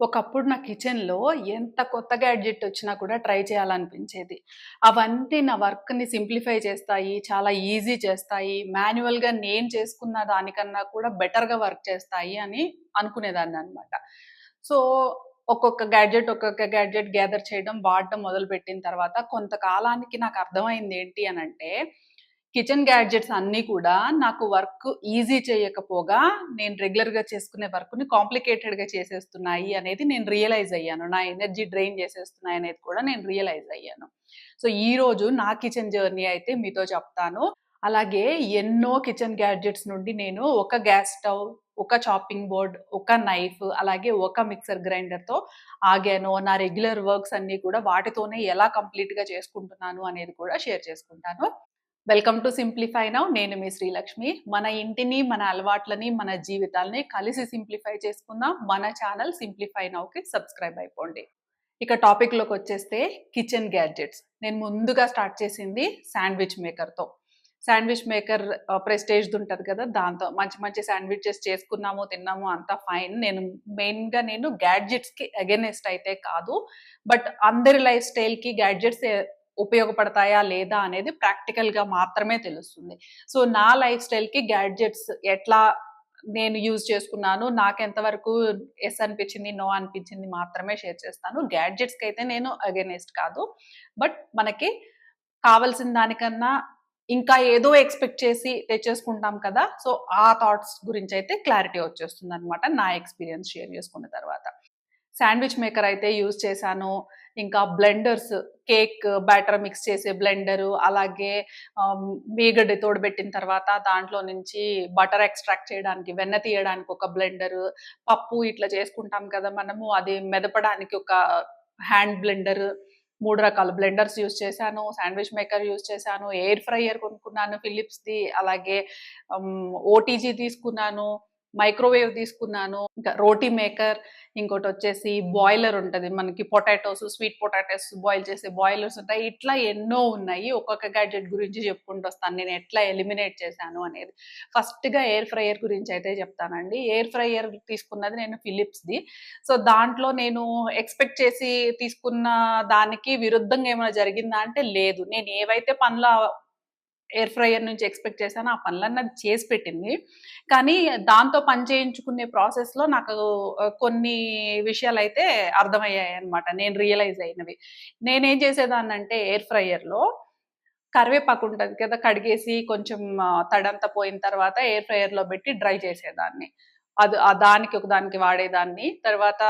ఒకప్పుడు నా కిచెన్‌లో ఎంత కొత్త గ్యాడ్జెట్ వచ్చినా కూడా ట్రై చేయాలనిపించేది. అవన్నీ నా వర్క్‌ని సింప్లిఫై చేస్తాయి. చాలా ఈజీ చేస్తాయి. మాన్యువల్‌గా నేను చేసుకున్న దానికన్నా కూడా బెటర్‌గా వర్క్ చేస్తాయి అని అనుకునేదాన్ననమాట. సో, ఒక్కొక్క గ్యాడ్జెట్ గ్యాదర్ చేయడం, వాడడం మొదలుపెట్టిన తర్వాత కొంతకాలానికి నాకు అర్థమైందేంటి అనంటే, కిచెన్ గ్యాడ్జెట్స్ అన్నీ కూడా నాకు వర్క్ ఈజీ చేయకపోగా, నేను రెగ్యులర్‌గా చేసుకునే వర్క్‌ని కాంప్లికేటెడ్‌గా చేసేస్తున్నాయి అనేది నేను రియలైజ్ అయ్యాను. నా ఎనర్జీ డ్రైన్ చేసేస్తున్నాయనేది కూడా నేను రియలైజ్ అయ్యాను. సో, ఈరోజు నా కిచెన్ జర్నీ అయితే మీతో చెప్తాను. అలాగే ఎన్నో కిచెన్ గ్యాడ్జెట్స్ నుండి నేను ఒక గ్యాస్ స్టవ్, ఒక చాపింగ్ బోర్డ్, ఒక నైఫ్, అలాగే ఒక మిక్సర్ గ్రైండర్‌తో ఆగాను. నా రెగ్యులర్ వర్క్స్ అన్నీ కూడా వాటితోనే ఎలా కంప్లీట్‌గా చేసుకుంటున్నాను అనేది కూడా షేర్ చేసుకుంటాను. Welcome to simplify now. నేను మీ శ్రీలక్ష్మి. మన ఇంటిని, మన అలవాట్లని, మన జీవితాల్ని కలిసి సింప్లిఫై చేసుకుందాం. మన ఛానల్ సింప్లిఫై నౌకి సబ్స్క్రైబ్ అయిపోండి. ఇక టాపిక్‌లోకొచ్చేస్తే కిచెన్ గ్యాడ్జెట్స్. నేను ముందుగా స్టార్ట్ చేసింది శాండ్‌విచ్ మేకర్‌తో. శాండ్‌విచ్ మేకర్ ప్రెస్టేజ్‌ది ఉంటది కదా! దాంతో మంచి మంచి శాండ్‌విచెస్ చేసుకున్నాము, తిన్నాము అంతా ఫైన్. నేను మెయిన్‌గా గ్యాడ్జెట్స్‌కి అగైనెస్ట్ అయితే కాదు. బట్ అందరి లైఫ్ స్టైల్‌కి గ్యాడ్జెట్స్ ఉపయోగపడతాయా? లేదా? అనేది ప్రాక్టికల్‌గా మాత్రమే తెలుస్తుంది. సో, నా లైఫ్ స్టైల్‌కి గ్యాడ్జెట్స్ ఎట్లా నేను యూజ్ చేసుకున్నాను, నాకెంత వరకు యెస్ అనిపించింది, నో అనిపించింది మాత్రమే షేర్ చేస్తాను. గ్యాడ్జెట్స్‌కైతే నేను అగైనెస్ట్ కాదు. బట్ మనకి కావాల్సిన దానికన్నా ఇంకా ఏదో ఎక్స్‌పెక్ట్ చేసి తెచ్చేసుకుంటాం కదా! సో, ఆ థాట్స్ గురించైతే క్లారిటీ వచ్చేస్తుందనమాట నా ఎక్స్‌పీరియన్స్ షేర్ చేసుకున్న తర్వాత. శాండ్‌విచ్ మేకర్ అయితే యూజ్ చేశాను. ఇంకా బ్లెండర్స్, కేక్ బ్యాటర్ మిక్స్ చేసే బ్లెండరు, అలాగే మీగడ తోడబెట్టిన తర్వాత దాంట్లో నుంచి బటర్ ఎక్స్ట్రాక్ట్ చేయడానికి, వెన్న తీయడానికి ఒక బ్లెండరు, పప్పు ఇట్లా చేసుకుంటాం కదా మనము, అది మెదపడానికి ఒక హ్యాండ్ బ్లెండరు. 3 రకాల బ్లెండర్స్ యూజ్ చేశాను. శాండ్‌విచ్ మేకర్ యూజ్ చేశాను. ఎయిర్ ఫ్రైయర్ కొనుక్కున్నాను ఫిలిప్స్‌ది. అలాగే ఓటీజీ తీసుకున్నాను. మైక్రోవేవ్ తీసుకున్నాను. ఇంకా రోటీ మేకర్, ఇంకోటొచ్చేసి బాయిలర్ ఉంటది. మనకి స్వీట్ పొటాటోస్ బాయిల్ చేసే బాయిలర్స్ ఉంటాయి. ఇట్లా ఎన్నో ఉన్నాయి. ఒక్కొక్క గ్యాడ్జెట్ గురించి చెప్పుకుంటూ వస్తాను. నేను ఎట్లా ఎలిమినేట్ చేశాను అనేది. ఫస్ట్‌గా ఎయిర్ ఫ్రైయర్ గురించయితే చెప్తానండి. ఎయిర్ ఫ్రైయర్ తీసుకున్నది నేను ఫిలిప్స్‌ది. సో, దాంట్లో నేను ఎక్స్‌పెక్ట్ చేసి తీసుకున్న దానికి విరుద్ధంగా ఏమైనా జరిగిందా అంటే లేదు. నేను ఏవైతే పనులు ఎయిర్ ఫ్రైయర్ నుంచి ఎక్స్‌పెక్ట్ చేశానో ఆ పనులన్నీ అది చేసి పెట్టింది. కానీ దాంతో పని చేయించుకునే ప్రాసెస్‌లో నాకు కొన్ని విషయాలైతే అర్థమయ్యాయన్నమాట. నేను రియలైజ్ అయినవి. నేనేం చేసేదాన్నంటే ఎయిర్ ఫ్రైయర్‌లో కరివేపాకు ఉంటది కదా! కడిగేసి కొంచెం తడంతా పోయిన తర్వాత ఎయిర్ ఫ్రైయర్‌లో పెట్టి డ్రై చేసేదాన్ని. దానికి ఒక దానికి వాడేదాన్ని. తర్వాత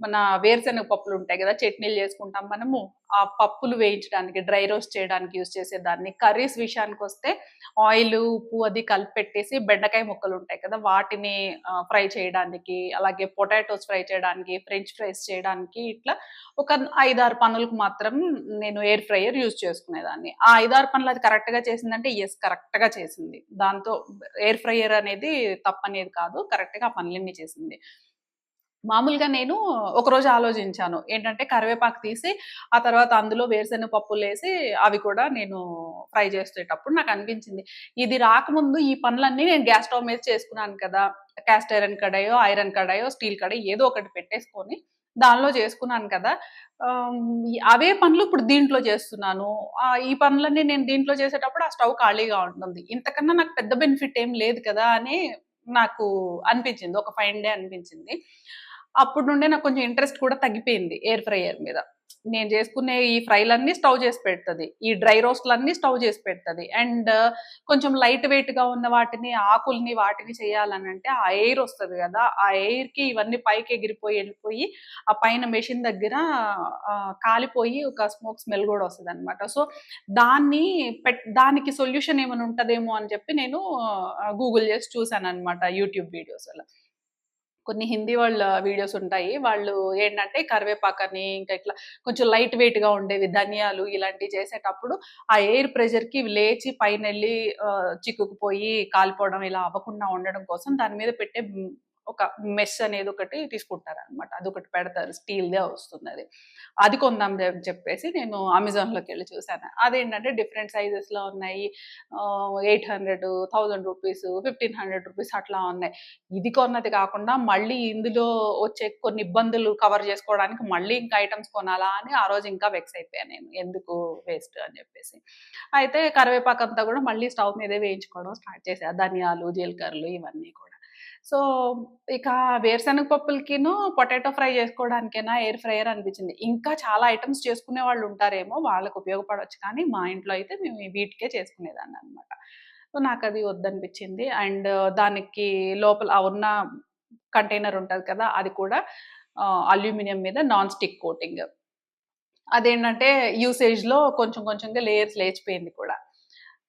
మన వేరుశనగ పప్పులుంటాయి గదా! చట్నీలు చేసుకుంటాం మనము. ఆ పప్పులు వేయించడానికి, డ్రై రోస్ట్ చేయడానికి యూజ్ చేసేదాన్ని. కర్రీస్ విషయానికొస్తే ఆయిలు, ఉప్పు అది కలిపి పెట్టేసి బెండకాయ ముక్కలుంటాయి కదా! వాటిని ఫ్రై చేయడానికి, అలాగే పొటాటోస్ ఫ్రై చేయడానికి, ఫ్రెంచ్ ఫ్రైస్ చేయడానికి ఇట్లా ఒక 5, 6 పనులకు మాత్రం నేను ఎయిర్ ఫ్రైయర్ యూజ్ చేసుకునేదాన్ని. ఆ 5, 6 పనులు అది కరెక్ట్‌గా చేసిందంటే యెస్, కరెక్ట్‌గా చేసింది. దాంతో ఎయిర్ ఫ్రైయర్ అనేది తప్పనేది కాదు. కరెక్ట్‌గా ఆ పనులన్నీ చేసింది. మామూలుగా నేను ఒకరోజు ఆలోచించాను. ఏంటంటే కరివేపాకు తీసి, ఆ తర్వాత అందులో వేరుశనగ పప్పులేసి అవి కూడా నేను ఫ్రై చేసేటప్పుడు నాకనిపించింది. ఇది రాకముందు ఈ పనులన్నీ నేను గ్యాస్ స్టవ్ మీద చేసుకున్నాను కదా! కాస్ట్ ఐరన్ కడాయో, ఐరన్ కడాయో, స్టీల్ కడాయి ఏదో ఒకటి పెట్టేసుకొని దానిలో చేసుకున్నాను కదా! ఆహ్, అవే పనులు ఇప్పుడు దీంట్లో చేస్తున్నాను. ఈ పనులన్నీ నేను దీంట్లో చేసేటప్పుడు ఆ స్టవ్ ఖాళీగా ఉంటుంది. ఇంతకన్నా నాకు పెద్ద బెనిఫిట్ ఏం లేదు కదా! అని నాకు అనిపించింది. ఒక ఫైన్ డే అనిపించింది. అప్పటి నుండే నాకు కొంచెం ఇంట్రెస్ట్ కూడా తగ్గిపోయింది ఎయిర్ ఫ్రైయర్ మీద. నేను చేసుకునే ఈ ఫ్రైలన్నీ స్టవ్ చేసి పెడతది. ఈ డ్రై రోస్ట్‌లన్నీ స్టవ్ చేసి పెడతది. అండ్ కొంచెం లైట్ వెయిట్‌గా ఉన్న వాటిని, ఆకుల్ని వాటిని చేయాలనంటే ఆ ఎయిర్ ఒస్తది గదా! ఆ ఎయిర్‌కి ఇవన్నీ పైకి ఎగిరిపోయి, ఎళ్ళిపోయి ఆ పైన మెషిన్ దగ్గర కాలిపోయి ఒక స్మోక్ స్మెల్ గూడా ఒస్తదనమాట. సో, దానికి సొల్యూషన్ ఏమైనా ఉంటదేమో అని చెప్పి నేను గూగుల్ చేసి చూసాననమాట యూట్యూబ్ వీడియోస్‌లో. కొన్ని హిందీ వాళ్ళ వీడియోస్ ఉంటాయి. వాళ్ళు ఏంటంటే కరివేపాకని, ఇంకా ఇట్లా కొంచెం లైట్ వెయిట్‌గా ఉండేవి ధనియాలు ఇలాంటివి చేసేటప్పుడు ఆ ఎయిర్ ప్రెషర్‌కి ఇవి లేచి పైనెళ్ళి చిక్కుకుపోయి కాలిపోవడం ఇలా అవ్వకుండా ఉండడం కోసం దాని మీద పెట్టే ఒక మెష్ అనేది ఒకటి తీసుకుంటారనమాట. అదొకటి పెడతారు. స్టీల్‌దే వస్తుందది. అది కొందాంలే అని చెప్పేసి నేను అమెజాన్‌లోకెళ్ళి చూసాను. అదేంటంటే డిఫరెంట్ సైజెస్‌లో ఉన్నాయి. 800, రూ. 1000, రూ. 1500 అట్లా ఉన్నాయి. ఇది కొన్నది కాకుండా మళ్ళీ ఇందులో వచ్చే కొన్ని ఇబ్బందులు కవర్ చేసుకోవడానికి మళ్ళీ ఇంకా ఐటెమ్స్ కొనాలా అని ఆ రోజు ఇంకా వెక్స్ అయిపోయాను నేను. ఎందుకు వేస్ట్ అని చెప్పేసి. అయితే కరివేపాకంతా కూడా మళ్ళీ స్టవ్ మీదే వేయించుకోవడం స్టార్ట్ చేశా. ధనియాలు, జీలకర్రలు ఇవన్నీ కూడా. సో, ఇక వేరుశనగ పప్పులకిను, పొటాటో ఫ్రై చేసుకోవడానికైనా ఎయిర్ ఫ్రైయర్ అనిపించింది. ఇంకా చాలా ఐటెమ్స్ చేసుకునే వాళ్ళు ఉంటారేమో, వాళ్ళకి ఉపయోగపడొచ్చు. కానీ మా ఇంట్లో అయితే మేము వీటికే చేసుకునేదాన్ననమాట. సో, నాకది వద్దనిపించింది. అండ్ దానికి లోపల ఉన్న కంటైనర్ ఉంటది కదా! అది కూడా అల్యూమినియం మీద నాన్ స్టిక్ కోటింగ్. అదేంటంటే యూసేజ్‌లో కొంచెం కొంచెంగా లేయర్స్ లేచిపోయింది కూడా.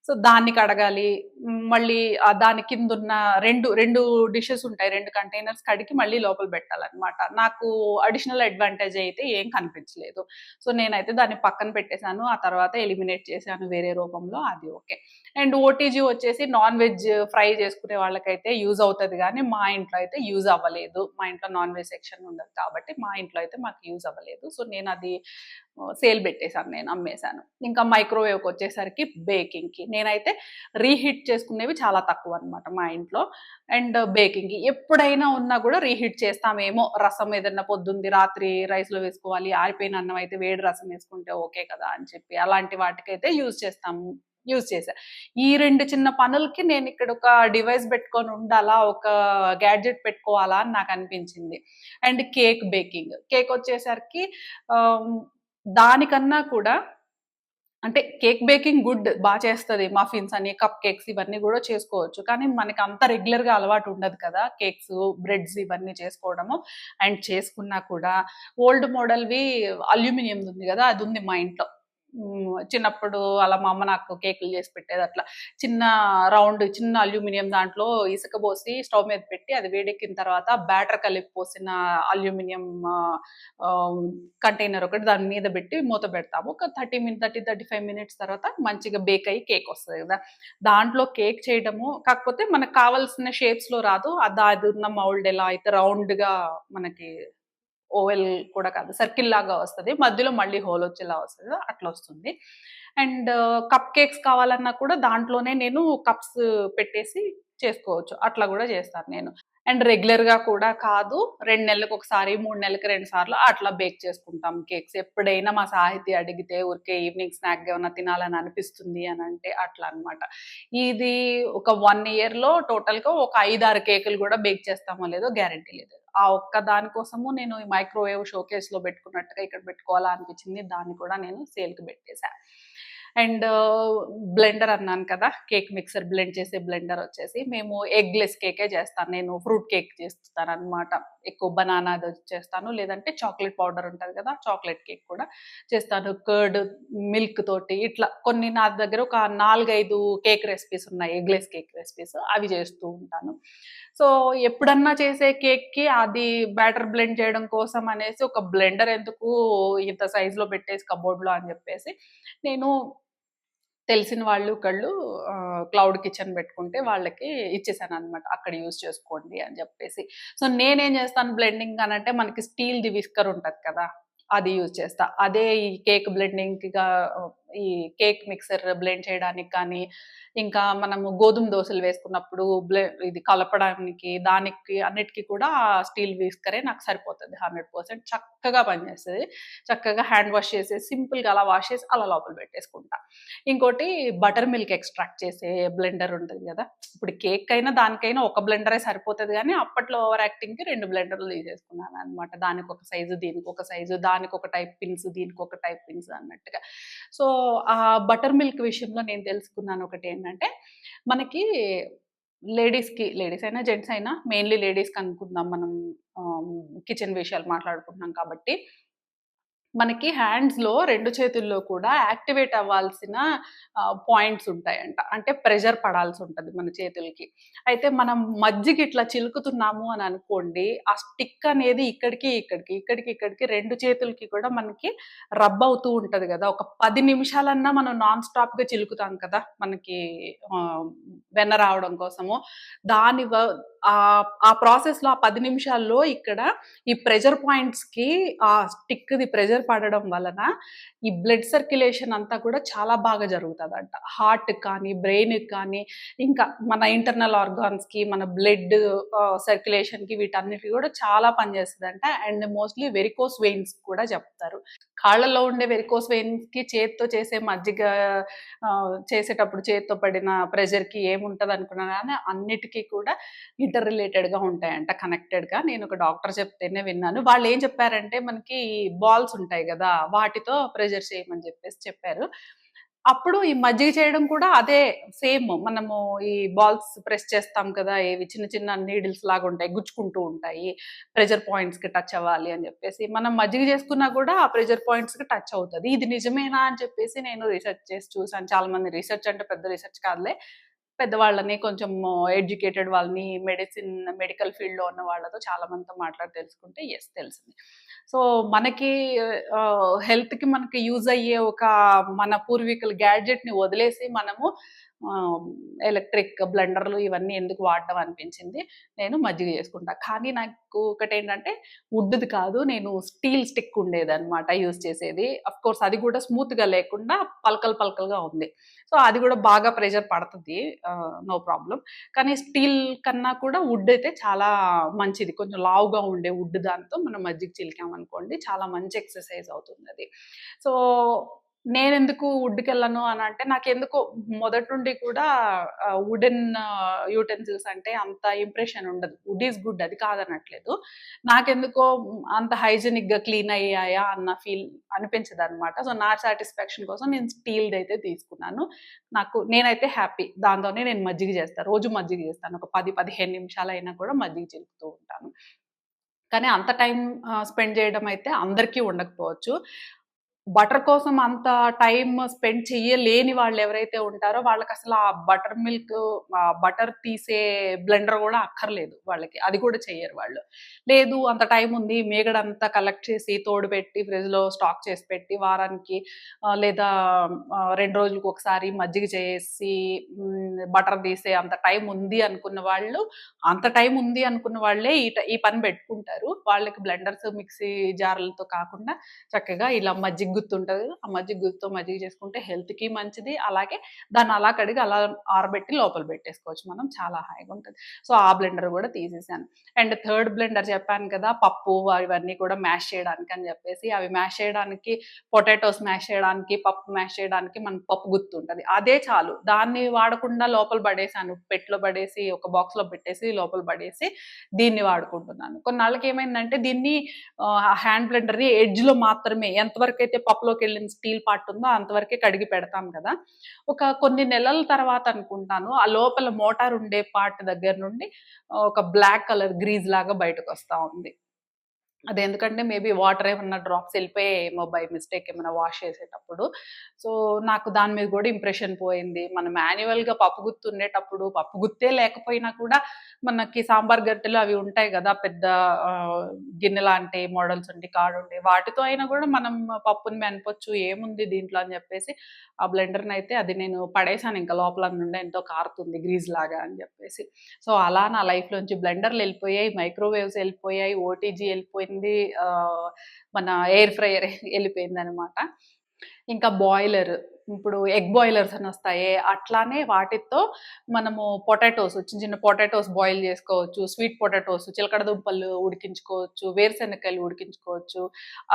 సో, దాన్ని కడగాలి. మళ్ళీ దాని కిందున్న 2 డిషెస్ ఉంటాయి. 2 కంటైనర్స్ కడిగి మళ్ళీ లోపల పెట్టాలనమాట. నాకు అడిషనల్ అడ్వాంటేజ్ అయితే ఏం కనిపించలేదు. సో, నేనైతే దాన్ని పక్కన పెట్టేసాను. ఆ తర్వాత ఎలిమినేట్ చేశాను వేరే రూపంలో. అది ఓకే. అండ్ ఓటీజీ వచ్చేసి నాన్ వెజ్ ఫ్రై చేసుకునే వాళ్ళకైతే యూజ్ అవుతది గానీ, మా ఇంట్లో అయితే యూజ్ అవ్వలేదు. మా ఇంట్లో నాన్ వెజ్ సెక్షన్ ఉండదు కాబట్టి, మా ఇంట్లో అయితే మాకు యూజ్ అవ్వలేదు. సో, నేనది సేల్ పెట్టేసాను నేను. అమ్మేసాను. ఇంకా మైక్రోవేవ్‌కొచ్చేసరికి బేకింగ్‌కి. నేనైతే రీహీట్ చేసుకునేవి చాలా తక్కువనమాట మా ఇంట్లో. అండ్ బేకింగ్‌కి. ఎప్పుడైనా ఉన్నా గూడా రీహీట్ చేస్తామేమో. రసం ఏదన్నా పొద్దుంది రాత్రి రైస్‌లో వేసుకోవాలి. ఆరిపోయిన అన్నం అయితే వేడి రసం వేసుకుంటే ఓకే కదా! అని చెప్పి అలాంటి వాటికైతే యూజ్ చేస్తాము. యూజ్ చేశా. ఈ 2 చిన్న పనులకి నేనిక్కడ ఒక డివైస్ పెట్టుకొని ఉండాలా, ఒక గ్యాడ్జెట్ పెట్టుకోవాలా అని నాకనిపించింది. And cake baking. కేకొచ్చేసరికి ఆహ్, దానికన్నా కూడా అంటే కేక్ బేకింగ్ గుడ్ చేస్తది. మఫిన్స్ అని, కప్ కేక్స్ ఇవన్నీ గూడా చేసుకోవచ్చు. కానీ మనకి అంత రెగ్యులర్‌గా అలవాటు ఉండదు కదా! కేక్స్, బ్రెడ్స్ ఇవన్నీ చేసుకోవడము. అండ్ చేసుకున్నా కూడా ఓల్డ్ మోడల్‌వి అల్యూమినియంది ఉంది గదా! అదుంది మా ఇంట్లో. చిన్నప్పుడు అలా మా అమ్మ నాకు కేకులు చేసి పెట్టేది అట్లా. చిన్న రౌండ్ చిన్న అల్యూమినియం దాంట్లో ఇసుక పోసి స్టవ్ మీద పెట్టి అది వేడెక్కిన తర్వాత బ్యాటర్ కలిపి పోసిన అల్యూమినియం ఆహ్, కంటైనర్ ఒకటి దాని మీద పెట్టి మూత పెడతాము. ఒక 35 మినిట్స్ తర్వాత మంచిగా బేక్ అయ్యి కేక్ వస్తది గదా! దాంట్లో కేక్ చేయడము కాకపోతే మనకు కావాల్సిన షేప్స్‌లో రాదు. అదున్న మౌల్డ్ ఎలా అయితే రౌండ్‌గా మనకి ఓవెల్ కూడా కాదు. సర్కిల్ లాగా వస్తది. మధ్యలో మళ్ళీ హోల్ వచ్చేలా వస్తది కదా! అట్లా వస్తుంది. అండ్ కప్ కేక్స్ కావాలన్నా కూడా దాంట్లోనే నేను కప్స్ పెట్టేసి చేసుకోవచ్చు. అట్లా గూడా చేస్తాను నేను. అండ్ రెగ్యులర్‌గా కూడా కాదు. 2 నెలలకొకసారి, 3 నెలలకి 2 సార్లు అట్లా బేక్ చేసుకుంటాం కేక్స్. ఎప్పుడైనా మా సాహితీ అడిగితే ఊరికే ఈవినింగ్ స్నాక్‌గా ఏమన్నా తినాలని అనిపిస్తుంది అనంటే అట్లా అన్నమాట. ఇది ఒక 1 ఇయర్‌లో టోటల్‌గా ఒక 5, 6 కేకులు గూడా బేక్ చేస్తామో లేదో గ్యారంటీ లేదు. ఆ ఒక్క దాని కోసము నేను ఈ మైక్రోవేవ్ షోకేస్‌లో పెట్టుకున్నట్టుగా ఇక్కడ పెట్టుకోవాలా అనిపించింది. దాన్ని కూడా నేను సేల్‌కి పెట్టేసా. అండ్ బ్లెండర్ అన్నాను కదా! కేక్ మిక్సర్ బ్లెండ్ చేసే బ్లెండర్ వచ్చేసి మేము ఎగ్‌లెస్ కేకే చేస్తాను. నేను ఫ్రూట్ కేక్ చేస్తాననమాట. ఎక్కువ బనానాది చేస్తాను. లేదంటే చాక్లేట్ పౌడర్ ఉంటది కదా! చాక్లేట్ కేక్ కూడా చేస్తాను. కర్డ్, మిల్క్ తోటి ఇట్లా కొన్ని నా దగ్గర ఒక 4, 5 కేక్ రెసిపీస్ ఉన్నాయి. ఎగ్‌లెస్ కేక్ రెసిపీస్ అవి చేస్తూ ఉంటాను. సో, ఎప్పుడన్నా చేసే కేక్‌కి అది బ్యాటర్ బ్లెండ్ చేయడం కోసం అనేసి ఒక బ్లెండర్ ఎందుకు ఇంత సైజ్‌లో పెట్టేసి కబోర్డ్‌లో అని చెప్పేసి నేను తెలిసిన వాళ్ళు ఒకళ్ళు క్లౌడ్ కిచెన్ పెట్టుకుంటే వాళ్ళకి ఇచ్చేసాననమాట. అక్కడ యూజ్ చేసుకోండి అని జెప్పేసి. సో, నేనేం జేస్తాను బ్లెండింగ్ అనంటే మనకి స్టీల్‌ది విస్కర్ ఉంటది కదా! అది యూజ్ చేస్తా. అదే ఈ కేక్ బ్లెండింగ్‌కిగా ఈ కేక్ మిక్సర్ బ్లెండ్ చేయడానికి కానీ, ఇంకా మనము గోధుమ దోసలు వేసుకున్నప్పుడు ఇది కలపడానికి దానికి అన్నిటికి కూడా స్టీల్ విస్కరే నాకు సరిపోతది 100% చక్కగా పనిచేస్తది. చక్కగా హ్యాండ్ వాష్ చేసేసి సింపుల్‌గా అలా వాష్ చేసి అలా లోపల పెట్టేసుకుంటా. ఇంకోటి బటర్ మిల్క్ ఎక్స్ట్రాక్ట్ చేసే బ్లెండర్ ఉంటది గదా! ఇప్పుడు కేక్‌కైనా, దానికైనా ఒక బ్లెండరే సరిపోతది గానీ, అప్పట్లో ఓవర్ యాక్టింగ్‌కి 2 బ్లెండర్‌లు తీసేసుకున్నాననమాట. దానికొక సైజు, దీనికొక సైజు, దానికొక టైప్ పిన్స్, దీనికొక టైప్ పిన్స్ అన్నట్టుగా. సో, ఆ బటర్ మిల్క్ విషయంలో నేను తెలుసుకున్నాను ఒకటేంటంటే, మనకి లేడీస్ అయినా, జెంట్స్ అయినా మెయిన్‌లీ లేడీస్‌కి అనుకుందాం మనం కిచెన్ విషయాలు మాట్లాడుకుంటున్నాం కాబట్టి మనకి హ్యాండ్స్‌లో 2 చేతుల్లో కూడా యాక్టివేట్ అవ్వాల్సిన పాయింట్స్ ఉంటాయంట. అంటే ప్రెషర్ పడాల్సుంటది మన చేతులకి. అయితే మనం మజ్జిగ ఇట్లా చిలుకుతున్నాము అని అనుకోండి, ఆ స్టిక్ అనేది ఇక్కడికి 2 చేతులకి కూడా మనకి రబ్ అవుతూ ఉంటది గదా! ఒక 10 నిమిషాలన్నా మనం నాన్ స్టాప్‌గా చిలుకుతాం కదా! మనకి ఆహ్, వెన్న రావడం కోసము. దాని వ ఆ ప్రాసెస్‌లో ఆ 10 నిమిషాల్లో ఇక్కడ ఈ ప్రెషర్ పాయింట్స్‌కి ఆ స్టిక్‌ది ప్రెషర్ పడడం వలన ఈ బ్లడ్ సర్క్యులేషన్ అంతా కూడా చాలా బాగా జరుగుతదంట. హార్ట్‌కి కానీ, బ్రెయిన్‌కి కానీ, ఇంకా మన ఇంటర్నల్ ఆర్గాన్స్‌కి, మన బ్లడ్ సర్క్యులేషన్‌కి వీటన్నిటికి కూడా చాలా పనిచేస్తదంట. అండ్ మోస్ట్‌లీ వెరికోస్ వెయిన్స్ కూడా చెప్తారు. కాళ్ళలో ఉండే వెరికోస్ వెయిన్స్‌కి చేత్తో చేసే మజ్జిగ చేసేటప్పుడు చేత్తో పడిన ప్రెషర్‌కి ఏముంటదనుకున్నా గానీ అన్నిటికి కూడా ఇంటర్ రిలేటెడ్‌గా ఉంటాయంట కనెక్టెడ్‌గా. నేనొక డాక్టర్ చెప్తేనే విన్నాను. వాళ్ళేం చెప్పారంటే మనకి బాల్స్ ఉంటాయి గదా! వాటితో ప్రెషర్ చేయమని చెప్పారు. అప్పుడు ఈ మజ్జిగ చేయడం కూడా అదే సేమ్. మనము ఈ బాల్స్ ప్రెస్ చేస్తాం కదా! ఏవి చిన్న చిన్న నీడిల్స్ లాగుంటాయి. గుచ్చుకుంటూ ఉంటాయి. ప్రెషర్ పాయింట్స్‌కి టచ్ అవ్వాలి అని జెప్పేసి. మనం మజ్జిగ చేసుకున్నా గూడా ఆ ప్రెషర్ పాయింట్స్‌కి టచ్ అవుతది. ఇది నిజమేనా అని చెప్పేసి నేను రిసర్చ్ చేసి చూసాను. చాలా మంది రిసర్చ్ అంటే పెద్ద రిసర్చ్ కాదులే. పెద్దవాళ్ళని కొంచెం ఎడ్యుకేటెడ్ వాళ్ళని మెడికల్ ఫీల్డ్‌లో ఉన్న వాళ్ళతో చాలా మందితో మాట్లాడి తెలుసుకుంటే యెస్ తెలిసింది. సో, మనకి హెల్త్‌కి మనకి యూజ్ అయ్యే ఒక మన పూర్వీకుల గ్యాడ్జెట్‌ని వదిలేసి మనము ఆహ్, ఎలక్ట్రిక్ బ్లెండర్‌లు ఇవన్నీ ఎందుకు వాడడం అనిపించింది. నేను మజ్జిగ చేసుకుంటా. కానీ నాకు ఒకటేంటంటే వుడ్‌ది కాదు. నేను స్టీల్ స్టిక్ ఉండేదనమాట యూజ్ చేసేది. ఆఫ్‌కోర్స్ అది కూడా స్మూత్‌గా లేకుండా పలకలు పలకలుగా ఉంది. సో, అది గూడా బాగా ప్రెషర్ పడతది. No problem. కానీ స్టీల్ కన్నా కూడా వుడ్ అయితే చాలా మంచిది. కొంచెం లావుగా ఉండే వుడ్ దాంతో మనం మజ్జిగ చిలికామనుకోండి చాలా మంచి ఎక్సర్‌సైజ్ అవుతుందది. సో, నేనెందుకు వుడ్‌కెళ్ళను అనంటే నాకెందుకో మొదటి నుండి కూడా వుడెన్ యుటెన్సిల్స్ అంటే అంత ఇంప్రెషన్ ఉండదు. వుడ్ ఈస్ గుడ్ అది కాదనట్లేదు. నాకెందుకో అంత హైజినిక్‌గా క్లీన్ అయ్యాయా అన్న ఫీల్ అనిపించదనమాట. సో, నా సాటిస్ఫాక్షన్ కోసం నేను స్టీల్‌దయితే తీసుకున్నాను. నేనైతే హ్యాపీ. దాంతోనే నేను మజ్జిగ చేస్తా. రోజు మజ్జిగ చేస్తాను. ఒక 10, 15 నిమిషాలైనా కూడా మజ్జిగ చిలుకుతూ ఉంటాను. కానీ అంత టైం స్పెండ్ చేయడం అయితే అందరికీ ఉండకపోవచ్చు. బటర్ కోసం అంత టైమ్ స్పెండ్ చెయ్యలేని వాళ్ళెవరైతే ఉంటారో వాళ్ళకసల ఆ బటర్ మిల్క్ బటర్ తీసే బ్లెండర్ గూడా అక్కర్లేదు వాళ్ళకి. అది కూడా చెయ్యరు వాళ్ళు. లేదు అంత టైమ్ ఉంది మీగడంతా కలెక్ట్ చేసి, తోడుపెట్టి, ఫ్రిడ్జ్‌లో స్టాక్ చేసి పెట్టి, వారానికి లేదా 2 రోజులకొకసారి మజ్జిగ చేసి బటర్ తీసే అంత టైం ఉంది అనుకున్న వాళ్ళు, అంత టైం ఉంది అనుకున్న వాళ్ళే ఈ పని పెట్టుకుంటారు. వాళ్ళకి బ్లెండర్స్, మిక్సీ జార్‌లతో కాకుండా చక్కగా ఇలా మజ్జిగ గుత్తుంటది కదా! ఆ మజ్జిగ గుత్తుతో మజ్జిగ చేసుకుంటే హెల్త్‌కి మంచిది. అలాగే దాన్ని అలా కడిగి అలా ఆరబెట్టి లోపల పెట్టేసుకోవచ్చు మనం. చాలా హాయిగా ఉంటది. సో, ఆ బ్లెండర్ గూడా తీసేసాను. అండ్ థర్డ్ బ్లెండర్ చెప్పాను కదా! పప్పు ఇవన్నీ కూడా మ్యాష్ చేయడానికి అని చెప్పేసి, అవి మ్యాష్ చేయడానికి పొటాటోస్ మ్యాష్ చేయడానికి, పప్పు మ్యాష్ చేయడానికి మనకు పప్పు గుత్తుంటది. అదే చాలు. దాన్ని వాడకుండా లోపల పడేసాను. పెట్టెలో పడేసి, ఒక బాక్స్‌లో పెట్టేసి, లోపల పడేసి దీన్ని వాడుకుంటున్నాను. కొన్నాళ్ళకి ఏమైందంటే దీన్ని హ్యాండ్ బ్లెండర్‌ని ఎడ్జ్‌లో మాత్రమే ఎంతవరకైతే పప్పులోకెళ్ళిన స్టీల్ పార్ట్ ఉందో అంతవరకే కడిగి పెడతాం కదా! ఒక కొన్ని నెలల తర్వాత అనుకుంటాను, ఆ లోపల మోటార్ ఉండే పార్ట్ దగ్గర నుండి ఒక బ్లాక్ కలర్ గ్రీజ్ లాగా బయటకొస్తా ఉంది. అదెందుకంటే మేబీ వాటర్ ఏమన్నా డ్రాప్స్ ఎళ్ళిపోయాయేమో బై మిస్టేక్ ఏమైనా వాష్ చేసేటప్పుడు. సో, నాకు దాని మీద గూడా ఇంప్రెషన్ పోయింది. మనం మాన్యువల్‌గా పప్పు గుత్తు ఉండేటప్పుడు, పప్పు గుత్తే లేకపోయినా కూడా మనకి సాంబార్ గరిటెలు అవి ఉంటాయి గదా! పెద్ద గిన్నె లాంటి మోడల్స్ ఉండి, కాడుండి వాటితో అయినా గూడా మనం పప్పుని మెనపొచ్చు. ఏముంది దీంట్లో అని జెప్పేసి ఆ బ్లెండర్‌నయితే అది నేను పడేసాను ఇంక లోపల నుండి ఎంతో కారుతుంది గ్రీజ్ లాగా అని జెప్పేసి. సో, అలా నా లైఫ్‌లోంచి బ్లెండర్‌లెళ్ళిపోయాయి, మైక్రోవేవ్స్ ఎళ్ళిపోయాయి, ఓటీజీ ఎళ్ళిపోయింది. ఆహ్, మన ఎయిర్ ఫ్రైయర్ ఎళ్ళిపోయిందనమాట. ఇంకా బాయిలర్. ఇప్పుడు ఎగ్ బాయిలర్స్ అనొస్తాయే, అట్లానే వాటితో మనము పొటాటోస్ చిన్న చిన్న పొటాటోస్ బాయిల్ జేసుకోవచ్చు. స్వీట్ పొటాటోస్, చిలకడ దుంపలు ఉడికించుకోవచ్చు. వేరుశనక్కాయలు ఉడికించుకోవచ్చు.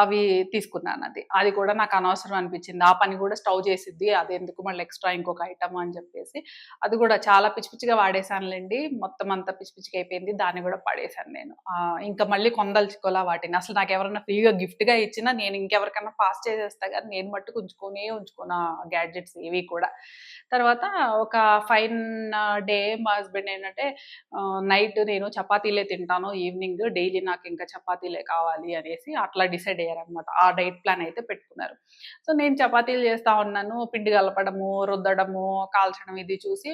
అవి తీసుకున్నానది. అది కూడా నాకు అనవసరం అనిపిచ్చింది. ఆ పని గూడా స్టవ్ చేసిద్ది. అదెందుకు మళ్ళీ ఎక్స్‌ట్రా ఇంకొక ఐటెమ్ అని జెప్పేసి. అది గూడా చాలా పిచ్చి పిచ్చిగా వాడేసానులెండి. మొత్తం అంతా పిచ్చి పిచ్చిగా అయిపోయింది. దాన్ని గూడా పడేసాను నేను. ఇంకా మళ్ళీ కొనదలుచుకోలా వాటిని. అసలు నాకెవరన్నా ఫ్రీగా గిఫ్ట్‌గా ఇచ్చినా నేను ఇంకెవరికన్నా పాస్ చేసేస్తా గానీ, నేను మట్టుకు ఉంచుకోను ఆ గ్యాడ్జెట్స్ ఏవి కూడా. తర్వాత ఒక ఫైన్ డే మా హస్బెండ్ ఏంటంటే నైట్ నేను చపాతీలే తింటాను ఈవినింగ్ డైలీ నాకింకా చపాతీలే కావాలి అనేసి అట్లా డిసైడ్ అయ్యారనమాట. ఆ డైట్ ప్లాన్ అయితే పెట్టుకున్నారు. సో, నేను చపాతీలు చేస్తా ఉన్నాను. పిండి కలపడము, రుద్దడము, కాల్చడం ఇది చూసి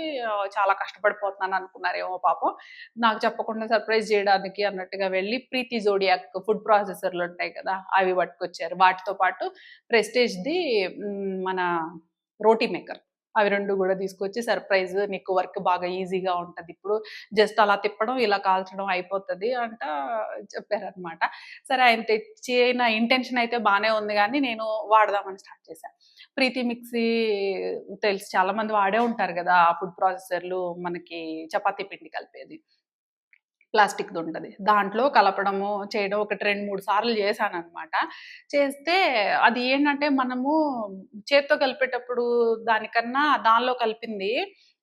చాలా కష్టపడిపోతున్నాను అనుకున్నారేమో పాపం. నాకు చెప్పకుండా సర్ప్రైజ్ జేయడానికి అన్నట్టుగా వెళ్లి ప్రీతి జోడియాక్ ఫుడ్ ప్రాసెసర్‌లుంటాయి కదా! అవి పట్టుకొచ్చారు. వాటితో పాటు ప్రెస్టీజ్‌ది మన రోటీ మేకర్. అవి 2 గూడా తీసుకొచ్చి సర్ప్రైజ్ నీకు వర్క్ బాగా ఈజీగా ఉంటదిప్పుడు. జస్ట్ అలా తిప్పడం, ఇలా కాల్చడం అయిపోతది చెప్పారనమాట. సరే ఆయన తెచ్చిన ఇంటెన్షన్ అయితే బానే ఉంది గానీ, నేను వాడదామని స్టార్ట్ చేశా. ప్రీతి మిక్సీ తెలుసు చాలా మంది వాడే ఉంటారు గదా! ఫుడ్ ప్రాసెసర్‌లు మనకి చపాతీ పిండి కలిపేది. ప్లాస్టిక్‌దుంటది. దాంట్లో కలపడము, చేయడం ఒకటి 2, 3 సార్లు చేశాననమాట. చేస్తే అది ఏంటంటే మనము చేత్తో కలిపేటప్పుడు దానికన్నా దానిలో కలిపింది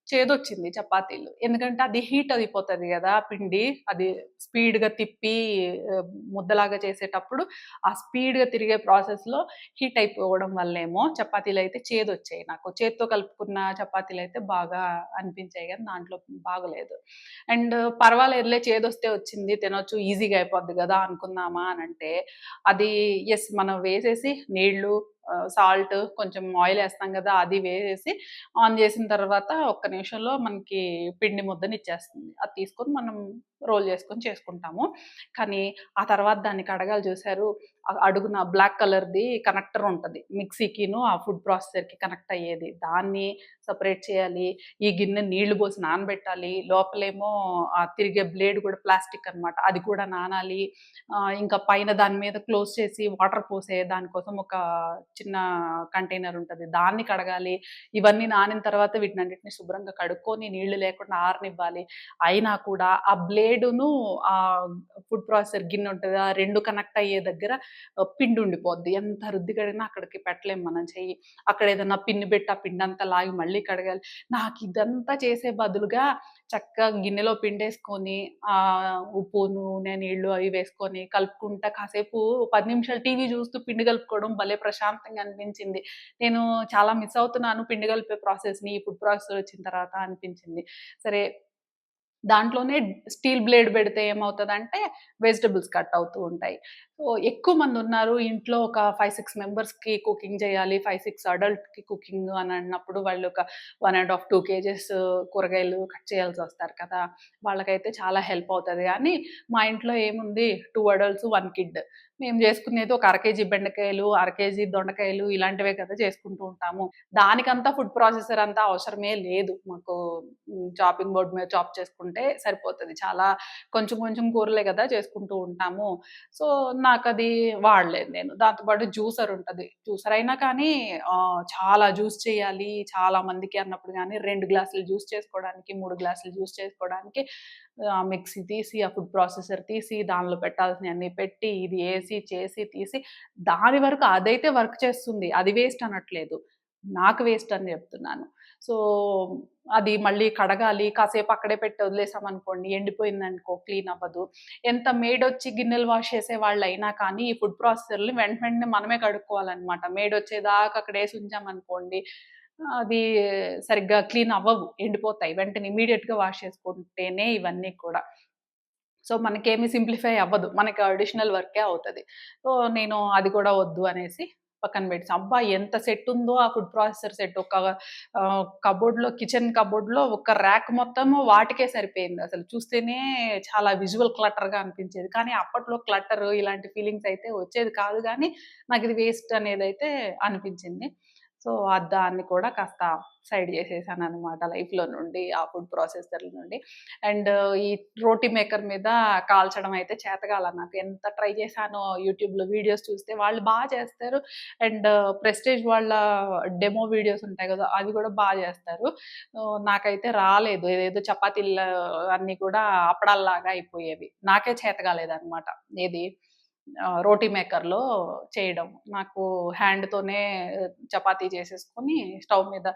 చేదొచ్చింది చపాతీలు. ఎందుకంటే అది హీట్ అయిపోతది గదా! పిండి. అది స్పీడ్‌గా తిప్పి ముద్దలాగా చేసేటప్పుడు ఆ స్పీడ్‌గా తిరిగే ప్రాసెస్‌లో హీట్ అయిపోవడం వల్లేమో చపాతీలయితే చేదొచ్చాయి నాకు. చేత్తో కలుపుకున్న చపాతీలయితే బాగా అనిపించాయి గానీ దాంట్లో బాగలేదు. అండ్ పర్వాలేదులే చేదొస్తే వచ్చింది తినొచ్చు ఈజీగా అయిపోద్ది గదా! అనుకుందామా అనంటే, అది యెస్ మనం వేసేసి నీళ్ళు, సాల్ట్, కొంచెం ఆయిలేస్తాం గదా! అది వేసేసి ఆన్ జేసిన తర్వాత ఒక్క నిమిషంలో మనకి పిండి ముద్దనిచ్చేస్తుంది. అది తీసుకొని మనం రోల్ జేసుకొని చేసుకుంటాము. కానీ ఆ తర్వాత దాన్ని కడగాలి చూసారు, అడుగున బ్లాక్ కలర్‌ది కనెక్టర్ ఉంటది. మిక్సీకిను, ఆ ఫుడ్ ప్రాసెసర్‌కి కనెక్ట్ అయ్యేది. దాన్ని సెపరేట్ చేయాలి. ఈ గిన్నె నీళ్లు పోసి నానబెట్టాలి. లోపలేమో తిరిగే బ్లేడ్ కూడా ప్లాస్టిక్ అనమాట. అది కూడా నానాలి. ఇంకా పైన దాని మీద క్లోజ్ చేసి వాటర్ పోసే దానికోసం ఒక చిన్న కంటైనర్ ఉంటది. దాన్ని కడగాలి. ఇవన్నీ నానిన తర్వాత వీటినన్నిటిని శుభ్రంగా కడుక్కొని నీళ్లు లేకుండా ఆరనివ్వాలి. అయినా కూడా ఆ బ్లేడును ఫుడ్ ప్రాసెసర్ గిన్నె ఉంటది. ఆ 2 కనెక్ట్ అయ్యే దగ్గర పిండి ఉండిపోద్ది. ఎంత రుద్ది కడిగినా అక్కడికి పెట్టలేం మనం చెయ్యి. అక్కడ ఏదన్నా పిన్ పెట్టి ఆ పిండంతా లాగి మళ్ళీ కడగాలి. నాకిదంతా చేసే బదులుగా చక్కగా గిన్నెలో పిండేసుకొని ఉప్పు, నూనె, నీళ్ళు అవి వేసుకొని కలుపుకుంటా కాసేపు 10 నిమిషాలు టీవీ చూస్తూ పిండి కలుపుకోవడం భలే ప్రశాంతంగా అనిపించింది. నేను చాలా మిస్ అవుతున్నాను పిండి కలిపే ప్రాసెస్‌ని ఈ ఫుడ్ ప్రాసెసర్ వచ్చిన తర్వాత అనిపించింది. సరే దాంట్లోనే స్టీల్ బ్లేడ్ బెడితే ఏమవుతదంటే, వెజిటబుల్స్ కట్ అవుతూ ఉంటాయి. సో, ఎక్కువ మందున్నారు ఇంట్లో ఒక 5, 6 మెంబర్స్‌కి కుకింగ్ జేయాలి. 5, 6 అడల్ట్‌కి కుకింగ్ అని అన్నప్పుడు వాళ్ళు ఒక 1 ½ 2 కేజెస్ కూరగాయలు కట్ చేయాల్సొస్తారు కదా! వాళ్ళకైతే చాలా హెల్ప్ అవుతది గానీ, మా ఇంట్లో ఏముంది 2 అడల్ట్స్, 1 కిడ్. మేము జేసుకునేది ఒక అర కేజీ బెండకాయలు, అర కేజీ దొండకాయలు ఇలాంటివే కదా చేసుకుంటూ ఉంటాము. దానికంతా ఫుడ్ ప్రాసెసర్ అంతా అవసరమే లేదు. మాకు చాపింగ్ బోర్డ్ మీద చాప్ చేసుకుంటే సరిపోతది. చాలా కొంచెం కొంచెం కూరలే గదా చేసుకుంటూ ఉంటాము. సో, నాకది వాడలేదు నేను. దాంతో పాటు జ్యూసర్ ఉంటది. జ్యూసర్ అయినా కానీ చాలా జ్యూస్ చేయాలి, చాలా మందికి అన్నప్పుడు గానీ 2 గ్లాసులు జ్యూస్ చేసుకోవడానికి, 3 గ్లాసులు జ్యూస్ చేసుకోవడానికి మిక్సీ తీసి, ఆ ఫుడ్ ప్రాసెసర్ తీసి, దానిలో పెట్టాల్సినయన్నీ పెట్టి, ఇది ఏసి, చేసి, తీసి దాని వరకు అదైతే వర్క్ చేస్తుంది. అది వేస్ట్ అనట్లేదు. నాకు వేస్ట్ అని జెప్తున్నాను. సో, అది మళ్ళీ కడగాలి. కాసేపు అక్కడే పెట్టి వదిలేసామనుకోండి, ఎండిపోయిందనుకో క్లీన్ అవ్వదు. ఎంత మెయిడొచ్చి గిన్నెలు వాష్ చేసేవాళ్ళైనా కానీ, ఈ ఫుడ్ ప్రాసెసర్‌లని వెంటనే మనమే కడుక్కోవాలనమాట. మెయిడొచ్చేదాకా అక్కడేసి ఉంచామనుకోండి, అది సరిగ్గా క్లీన్ అవ్వవు. ఎండిపోతాయి. వెంటనే ఇమ్మీడియేట్‌గా వాష్ చేసుకుంటేనే ఇవన్నీ కూడా. సో, మనకేమి సింప్లిఫై అవ్వదు. మనకి అడిషనల్ వర్కే అవుతది. సో, నేను అది కూడా వద్దు అనేసి పక్కన పెట్టేసా. అబ్బా! ఎంత సెట్ ఉందో ఆ ఫుడ్ ప్రాసెసర్ సెట్. ఒక కబోర్డ్‌లో కిచెన్ కబోర్డ్‌లో ఒక ర్యాక్ మొత్తము వాటికే సరిపోయింది. అసలు చూస్తేనే చాలా విజువల్ క్లటర్‌గా అనిపించేది. కానీ అప్పట్లో క్లటర్ ఇలాంటి ఫీలింగ్స్ అయితే వచ్చేది కాదు గానీ, నాకిది వేస్ట్ అనేదైతే అనిపించింది. సో, దాన్ని కూడా కాస్త సైడ్ చేసేసాననమాట లైఫ్‌లో నుండి, ఆ ఫుడ్ ప్రాసెసర్‌ల నుండి. అండ్ ఈ రోటీ మేకర్ మీద కాల్చడం అయితే చేతగాల నాకు. ఎంత ట్రై చేశానో యూట్యూబ్‌లో వీడియోస్ చూస్తే వాళ్ళు చేస్తారు. అండ్ ప్రెస్టీజ్ వాళ్ళ డెమో వీడియోస్ ఉంటాయి గదా! అవి గూడా చేస్తారు. నాకైతే రాలేదు. ఏదేదో చపాతీలు అన్నీ కూడా అప్పడాల్లాగా అయిపోయేవి. నాకే చేత కాలేదనమాట. ఏది రోటీ మేకర్‌లో చేయడం. నాకు హ్యాండ్‌తోనే చపాతీ చేసేసుకొని స్టవ్ మీద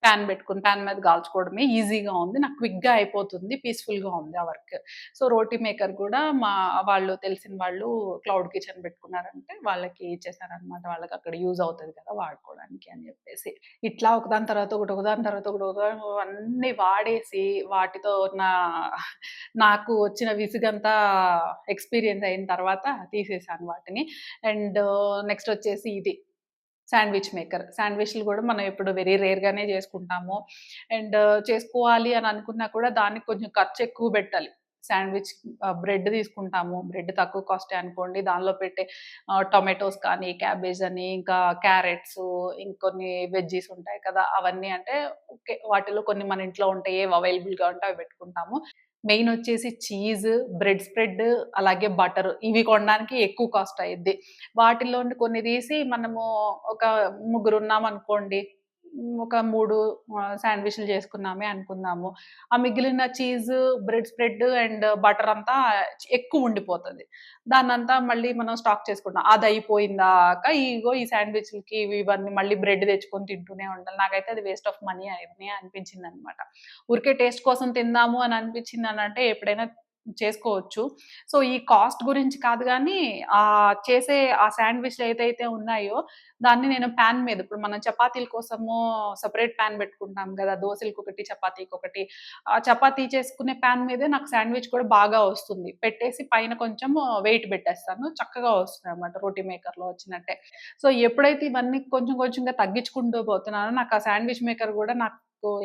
పాన్ మీద కాల్చుకోవడమే ఈజీగా ఉంది. నాకు క్విక్‌గా అయిపోతుంది. పీస్‌ఫుల్‌గా ఉంది ఆ వర్క్. సో, రోటీ మేకర్ కూడా వాళ్ళు తెలిసిన వాళ్ళు క్లౌడ్ కిచెన్ పెట్టుకున్నారంటే వాళ్ళకి ఇచ్చేసాననమాట. వాళ్ళకక్కడ యూజ్ అవుతది కదా! వాడుకోవడానికి అని చెప్పేసి. ఇట్లా ఒకదాని తర్వాత ఒకటి, ఒకదాని తర్వాత ఒకటి, అన్నీ వాడేసి వాటితో నాకు వచ్చిన విసుగంతా ఎక్స్‌పీరియన్స్ అయిన తర్వాత తీసేసాను వాటిని. అండ్ నెక్స్ట్ వచ్చేసి ఇది శాండ్‌విచ్ మేకర్. శాండ్‌విచ్‌లు గూడా మనం ఇప్పుడు వెరీ రేర్‌గానే జేసుకుంటాము. అండ్ చేసుకోవాలి అని అనుకున్నా కూడా దానికి కొంచెం ఖర్చెక్కువ బెట్టాలి. శాండ్‌విచ్ బ్రెడ్ తీసుకుంటాము. బ్రెడ్ తక్కువ కాస్టే అనుకోండి. దానిలో పెట్టే టొమాటోస్ కానీ, క్యాబేజ్ అని, ఇంకా క్యారెట్సు, ఇంకొన్ని వెజ్జీస్ ఉంటాయి కదా! అవన్నీ అంటే ఓకే. వాటిలో కొన్ని మన ఇంట్లో ఉంటాయి. ఏవి అవైలబుల్‌గా ఉంటే అవి పెట్టుకుంటాము. మెయిన్ వచ్చేసి చీజ్, బ్రెడ్ స్ప్రెడ్, అలాగే బటర్ ఇవి కొనడానికి ఎక్కువ కాస్ట్ అయ్యిద్ది. వాటిలో నుండి కొన్ని తీసి మనము ఒక ముగ్గురున్నామనుకోండి. ఒక 3 శాండ్‌విచ్‌లు చేసుకున్నామే అనుకుందాము. ఆ మిగిలిన cheese, bread spread and butter అంతా ఎక్కువ ఉండిపోతది. దాన్నంతా మళ్ళీ మనం స్టాక్ చేసుకుంటాం. అదయిపోయిందాక ఇగో ఈ శాండ్‌విచ్‌లకి ఇవన్నీ మళ్ళీ బ్రెడ్ తెచ్చుకొని తింటూనే ఉండాలి. నాకైతే అది వేస్ట్ ఆఫ్ మనీ అనిపించిందనమాట. ఊరికే టేస్ట్ కోసం తిందాము అని అనిపించిందనంటే ఎప్పుడైనా చేసుకోవచ్చు. సో, ఈ కాస్ట్ గురించి కాదు గానీ, చేసే ఆ శాండ్‌విచ్‌లు ఏదైతే ఉన్నాయో, దాన్ని నేను పాన్ మీద ఇప్పుడు మనం చపాతీల కోసము సెపరేట్ పాన్ పెట్టుకుంటాం గదా! దోసలకొకటి, చపాతీకొకటి. ఆ చపాతీ చేసుకునే పాన్ మీదే నాకు శాండ్‌విచ్ కూడా బాగా వస్తుంది. పెట్టేసి పైన కొంచెం వెయిట్ పెట్టేస్తాను. చక్కగా వస్తుందనమాట రోటీ మేకర్‌లో వచ్చినట్టే. సో, ఎప్పుడైతే ఇవన్నీ కొంచెం కొంచెంగా తగ్గించుకుంటూ పోతున్నానో, నాకు ఆ శాండ్‌విచ్ మేకర్ గూడా నాకు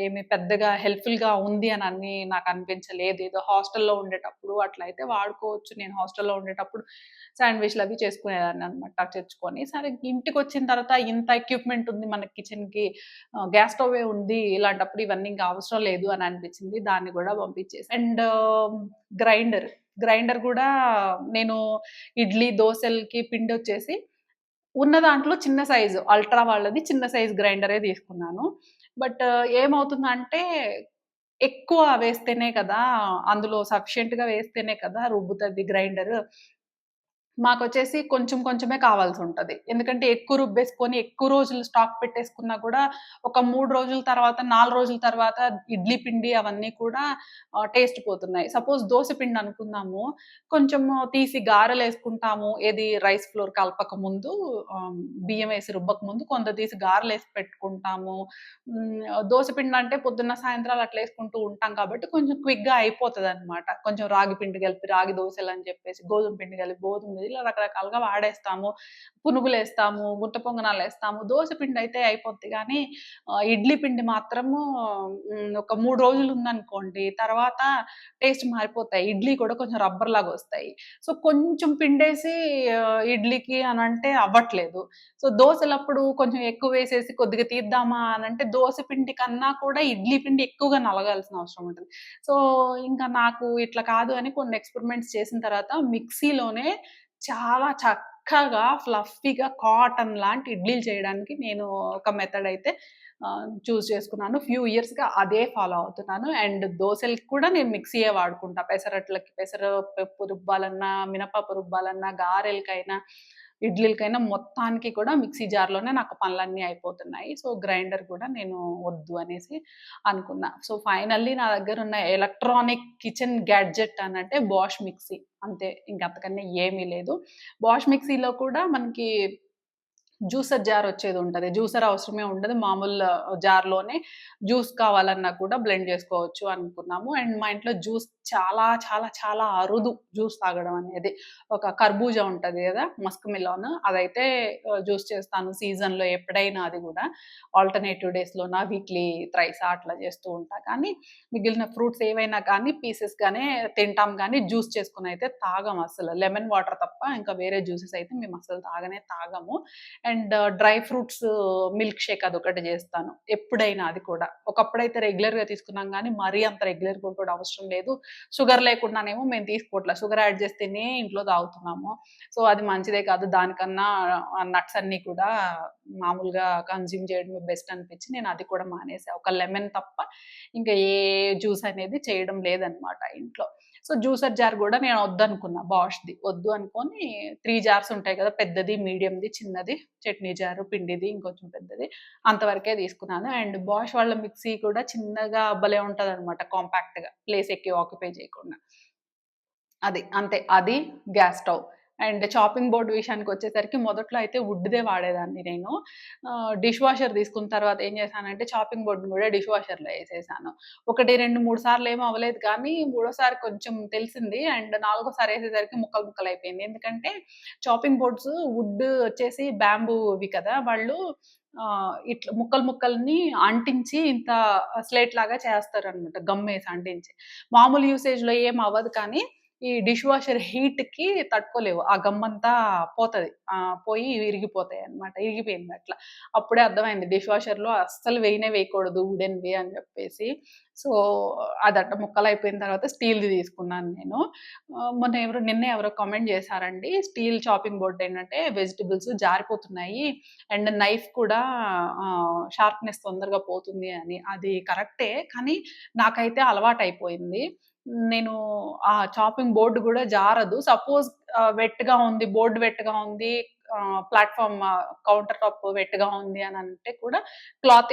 ఏమి పెద్దగా హెల్ప్‌ఫుల్‌గా ఉంది అని నాకనిపించలేదు. ఏదో హాస్టల్‌లో ఉండేటప్పుడు అట్లయితే వాడుకోవచ్చు. నేను హాస్టల్‌లో ఉండేటప్పుడు శాండ్‌విచ్‌లవి చేసుకునేదాన్ననమాట తెచ్చుకొని. సరే ఇంటికొచ్చిన తర్వాత ఇంత ఎక్విప్‌మెంట్ ఉంది మనకి కిచెన్‌కి, గ్యాస్ స్టవ్వే ఉంది. ఇలాంటప్పుడు ఇవన్నీ ఇంక అవసరం లేదు అని అనిపించింది. దాన్ని గూడా పంపించేసా. And grinder. గ్రైండర్ గూడా నేను ఇడ్లీ, దోసలకి పిండొచ్చేసి ఉన్న దాంట్లో చిన్న సైజు అల్ట్రా వాళ్ళది చిన్న సైజ్ గ్రైండరే తీసుకున్నాను. బట్ ఏమవుతుందంటే ఎక్కువ వేస్తేనే కదా! అందులో సఫిషియెంట్‌గా వేస్తేనే కదా రుబ్బుతది గ్రైండరు. మాకొచ్చేసి కొంచెం కొంచెమే కావాల్సుంటది. ఎందుకంటే ఎక్కువ రుబ్బేసుకొని ఎక్కువ రోజులు స్టాక్ పెట్టేసుకున్నా కూడా ఒక 3 రోజుల తర్వాత, 4 రోజుల తర్వాత ఇడ్లీ పిండి అవన్నీ కూడా టేస్ట్ పోతున్నాయి. సపోజ్ దోస పిండి అనుకుందాము. కొంచెము తీసి గారెలేసుకుంటాము. ఏది రైస్ ఫ్లోర్ కలపక ముందు, బియ్యం వేసి రుబ్బక ముందు కొంత తీసి గారెలేసి పెట్టుకుంటాము. దోస పిండంటే పొద్దున్న, సాయంత్రాలు అట్లా ఏసుకుంటూ ఉంటాం కాబట్టి కొంచెం క్విక్‌గా అయిపోతదనమాట. కొంచెం రాగి పిండి కలిపి రాగి దోసలని చెప్పేసి, గోధుమ పిండి కలిపి గోధుమ ఇలా రకరకాలుగా వాడేస్తాము. పునుగులేస్తాము, గుంట పొంగనాలేస్తాము. దోస పిండయితే అయిపోద్ది గానీ, ఇడ్లీ పిండి మాత్రము ఒక 3 రోజులుందనుకోండి, తర్వాత టేస్ట్ మారిపోతాయి. ఇడ్లీ కూడా కొంచెం రబ్బర్‌లాగొస్తాయి. సో, కొంచెం పిండేసి ఇడ్లీకి అనంటే అవ్వట్లేదు. సో, దోసలప్పుడు కొంచెం ఎక్కువేసేసి కొద్దిగా తీద్దామా అనంటే, దోస పిండి కన్నా కూడా ఇడ్లీ పిండి ఎక్కువగా నలగాల్సిన అవసరం ఉంటది. సో, ఇంకా నాకు ఇట్లా కాదు అని కొన్ని ఎక్స్‌పెరిమెంట్స్ చేసిన తర్వాత మిక్సీలోనే చాలా చక్కగా ఫ్లఫీగా కాటన్ లాంటి ఇడ్లీలు చేయడానికి నేను ఒక మెథడ్ అయితే చూజ్ చేసుకున్నాను. ఫ్యూ ఇయర్స్‌గా అదే ఫాలో అవుతున్నాను. అండ్ దోసలకి కూడా నేను మిక్సీయే వాడుకుంటా. పెసరట్లకి పెసరపప్పు రుబ్బాలన్నా, మినపప్పు రుబ్బాలన్నా, గారెలకైనా, ఇడ్లీలకైనా మొత్తానికి కూడా మిక్సీ జార్‌లోనే నాకు పనులన్నీ అయిపోతున్నాయి. సో, గ్రైండర్ కూడా నేను వద్దు అనేసి అనుకున్నా. సో, ఫైనల్లీ నా దగ్గరున్న ఎలక్ట్రానిక్ కిచెన్ గ్యాడ్జెట్ అనంటే బాష్ మిక్సీ. అంతే. ఇంక అంతకన్నా ఏమీ లేదు. బాష్ మిక్సీలో కూడా మనకి జ్యూసర్ జార్ వచ్చేదుంటది. జ్యూసర్ అవసరమే ఉండదు. మామూలు జార్‌లోనే జ్యూస్ కావాలన్నా కూడా బ్లెండ్ జేసుకోవచ్చు అనుకున్నాము. అండ్ మా ఇంట్లో జ్యూస్ చాలా చాలా చాలా అరుదు జ్యూస్ తాగడం అనేది. ఒక కర్బూజా ఉంటది గదా! మస్క్ మిలాన్ అదైతే జ్యూస్ చేస్తాను సీజన్‌లో ఎప్పుడైనా అది గూడా. ఆల్టర్‌నేటివ్ డేస్‌లోనా వీక్లీ థ్రైసా అట్లా జేస్తూ ఉంటా. కానీ మిగిలిన ఫ్రూట్స్ ఏవైనా కానీ పీసెస్‌గానే తింటాం గానీ జ్యూస్ చేసుకొనైతే తాగం అసలు. లెమన్ వాటర్ తప్ప ఇంకా వేరే జ్యూసెస్ అయితే మేమసలు తాగనే తాగము. And dry fruits milkshake అదొకటి జేస్తాను. ఎప్పుడైనా అది కూడా. ఒకప్పుడైతే రెగ్యులర్‌గా తీసుకున్నాం గానీ, మరీ అంత రెగ్యులర్‌గా కూడా అవసరం లేదు. షుగర్ లేకుండానేమో మేము తీసుకోవట్ల. షుగర్ యాడ్ చేస్తేనే ఇంట్లో తాగుతున్నాము. సో, అది మంచిదే కాదు. దానికన్నా నట్స్ అన్నీ కూడా మామూలుగా కన్జ్యూమ్ చేయడమే బెస్ట్ అనిపిచ్చి నేను అది కూడా మానేసా. ఒక లెమన్ తప్ప ఇంకా ఏ జ్యూస్ అనేది చేయడం లేదనమాట ఇంట్లో. సో, జ్యూసర్ జార్ గూడా నేను వద్దనుకున్నా బాష్‌ది. వద్దు అనుకోని 3 జార్స్ ఉంటాయి కదా! పెద్దది, మీడియంది, చిన్నది, చట్నీ జారు, పిండిది, ఇంకొంచెం పెద్దది. అంతవరకే తీసుకున్నాను. అండ్ బాష్ వాళ్ళ మిక్సీ కూడా చిన్నగా భలే ఉంటదనమాట కాంపాక్ట్‌గా. ప్లేస్ ఎక్కువ ఆక్యుపై చేయకుండా. అది. అంతే. అది gas stove. And chopping board విషయానికొచ్చేసరికి మొదట్లో అయితే వుడ్‌దే వాడేదాన్ని నేను. డిష్ వాషర్ తీసుకున్న తర్వాత ఏం చేశానంటే చాపింగ్ బోర్డ్‌ని గూడా డిష్ వాషర్‌లో ఏసేసాను. 1, 2, 3 సార్లు ఏమి అవ్వలేదు కానీ మూడోసారి కొంచెం తెలిసింది. అండ్ నాలుగోసారి ఏసేసరికి ముక్కలు ముక్కలయిపోయింది. ఎందుకంటే చాపింగ్ బోర్డ్స్ వుడ్ వచ్చేసి బ్యాంబూవి కదా! వాళ్ళు ఇట్లా ముక్కలు ముక్కల్ని అంటించి ఇంత స్లేట్ లాగా చేస్తారనమాట. గమ్మేసి అంటించి. మామూలు యూసేజ్‌లో ఏం అవ్వదు కానీ, ఈ డిష్ వాషర్ హీట్‌కి తట్టుకోలేవు. ఆ గమ్మంతా పోతది. పోయి ఇరిగిపోతాయన్నమాట. ఇరిగిపోయిందట్లా. అప్పుడే అర్థమైంది డిష్ వాషర్‌లో అస్సలు వేయనే వేయకూడదు వుడెన్‌వి అని జెప్పేసి. సో, అదట్ట ముక్కలయిపోయిన తర్వాత స్టీల్‌ది తీసుకున్నాను నేను. నిన్నే ఎవరో కామెంట్ చేశారండి. స్టీల్ చాపింగ్ బోర్డ్ ఏంటంటే వెజిటబుల్స్ జారిపోతున్నాయి. అండ్ నైఫ్ కూడా షార్ప్‌నెస్ తొందరగా పోతుంది అని. అది కరెక్టే. కానీ నాకైతే అలవాటయిపోయింది. నేను ఆ చాపింగ్ బోర్డ్ గూడా జారదు. సపోజ్ వెట్‌గా ఉంది, బోర్డ్ వెట్‌గా ఉంది, ప్లాట్‌ఫార్మ్ కౌంటర్ టాప్ వెట్‌గా ఉంది అనంటే కూడా క్లాత్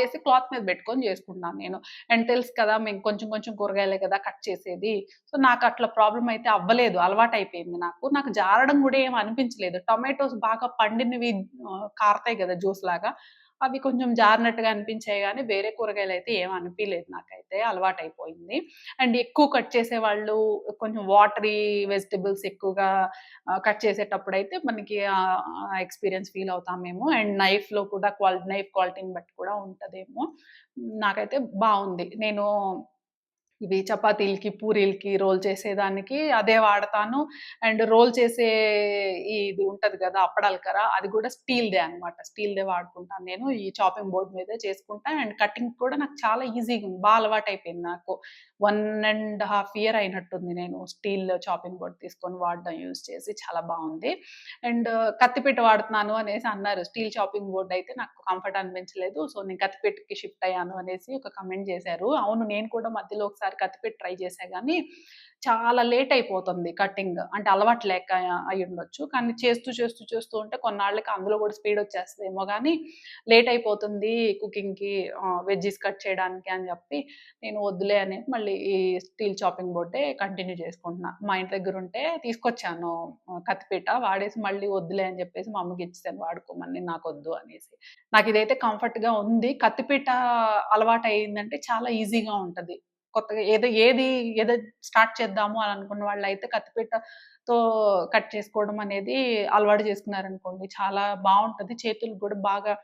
మీద బెట్టుకొని జేసుకుంటాను నేను. అండ్ తెలుసు కదా! మేము కొంచెం కొంచెం కూరగాయలే కదా కట్ చేసేది. సో, నాకట్లా ప్రాబ్లమ్ అయితే అవ్వలేదు. అలవాటయిపోయింది నాకు. నాకు జారడం గూడా ఏమి అనిపించలేదు. టొమాటోస్ బాగా పండినవి కారతాయి గదా! జ్యూస్‌లాగా. అవి కొంచెం జారినట్టుగా అనిపించాయి గానీ, వేరే కూరగాయలైతే ఏమి అనిపియలేదు నాకైతే. అలవాటయిపోయింది. అండ్ ఎక్కువ కట్ చేసేవాళ్ళు కొంచెం వాటరీ వెజిటబుల్స్ ఎక్కువగా కట్ చేసేటప్పుడైతే మనకి ఎక్స్‌పీరియన్స్ ఫీల్ అవుతామేమో. అండ్ నైఫ్‌లో కూడా నైఫ్ క్వాలిటీని బట్టి కూడా ఉంటదేమో. నాకైతే బావుంది. నేను ఇవి చపాతీలకి, పూరీలకి రోల్ చేసేదానికి అదే వాడతాను. అండ్ రోల్ చేసే ఇది ఉంటది గదా! అప్పడాల కర్ర అది గూడా స్టీల్‌దే అనమాట. స్టీల్‌దే వాడుకుంటాను నేను. ఈ చాపింగ్ బోర్డ్ మీదే చేసుకుంటా. అండ్ కటింగ్ కూడా నాకు చాలా ఈజీగుంది. అలవాటయిపోయింది నాకు. 1 ½ ఇయర్ అయినట్టుంది నేను స్టీల్ చాపింగ్ బోర్డ్ తీసుకొని వాడడం యూజ్ చేసి చాలా బావుంది. అండ్ కత్తిపీట వాడుతున్నాను అనేసి అన్నారు. స్టీల్ చాపింగ్ బోర్డ్ అయితే నాకు కంఫర్ట్ అనిపించలేదు. సో, నేను కత్తిపీటకి షిఫ్ట్ అయ్యాను అనేసి ఒక కామెంట్ చేశారు. అవును నేను కూడా మధ్యలో ఒకసారి కత్తిపీట ట్రై చేశా గానీ, చాలా లేట్ అయిపోతుంది కటింగ్. అంటే అలవాటు లేక అయ్యుండొచ్చు. కానీ చేస్తూ ఉంటే కొన్నాళ్ళకి అందులో కూడా స్పీడ్ వచ్చేస్తదేమో గానీ, లేట్ అయిపోతుంది కుకింగ్‌కి వెజ్జీస్ కట్ చేయడానికి అని చెప్పి నేను వద్దులే అని మళ్ళీ ఈ స్టీల్ చాపింగ్ బోర్డే కంటిన్యూ చేసుకుంటున్నా. మా ఇంటి దగ్గరుంటే తీసుకొచ్చాను కత్తిపీట. వాడేసి మళ్ళీ వద్దులే అని చెప్పేసి మా అమ్మకి ఇచ్చేసాను వాడుకోమని నాకొద్దు అనేసి. నాకిదైతే కంఫర్ట్‌గా ఉంది. కత్తిపీట అలవాటయిందంటే చాలా ఈజీగా ఉంటది. కొత్తగా ఏదో స్టార్ట్ చేద్దాము అని అనుకున్న వాళ్ళైతే కత్తిపీటతో కట్ చేసుకోవడం అనేది అలవాటు చేసుకున్నారనుకోండి చాలా బావుంటది. చేతులకు గూడా బాగా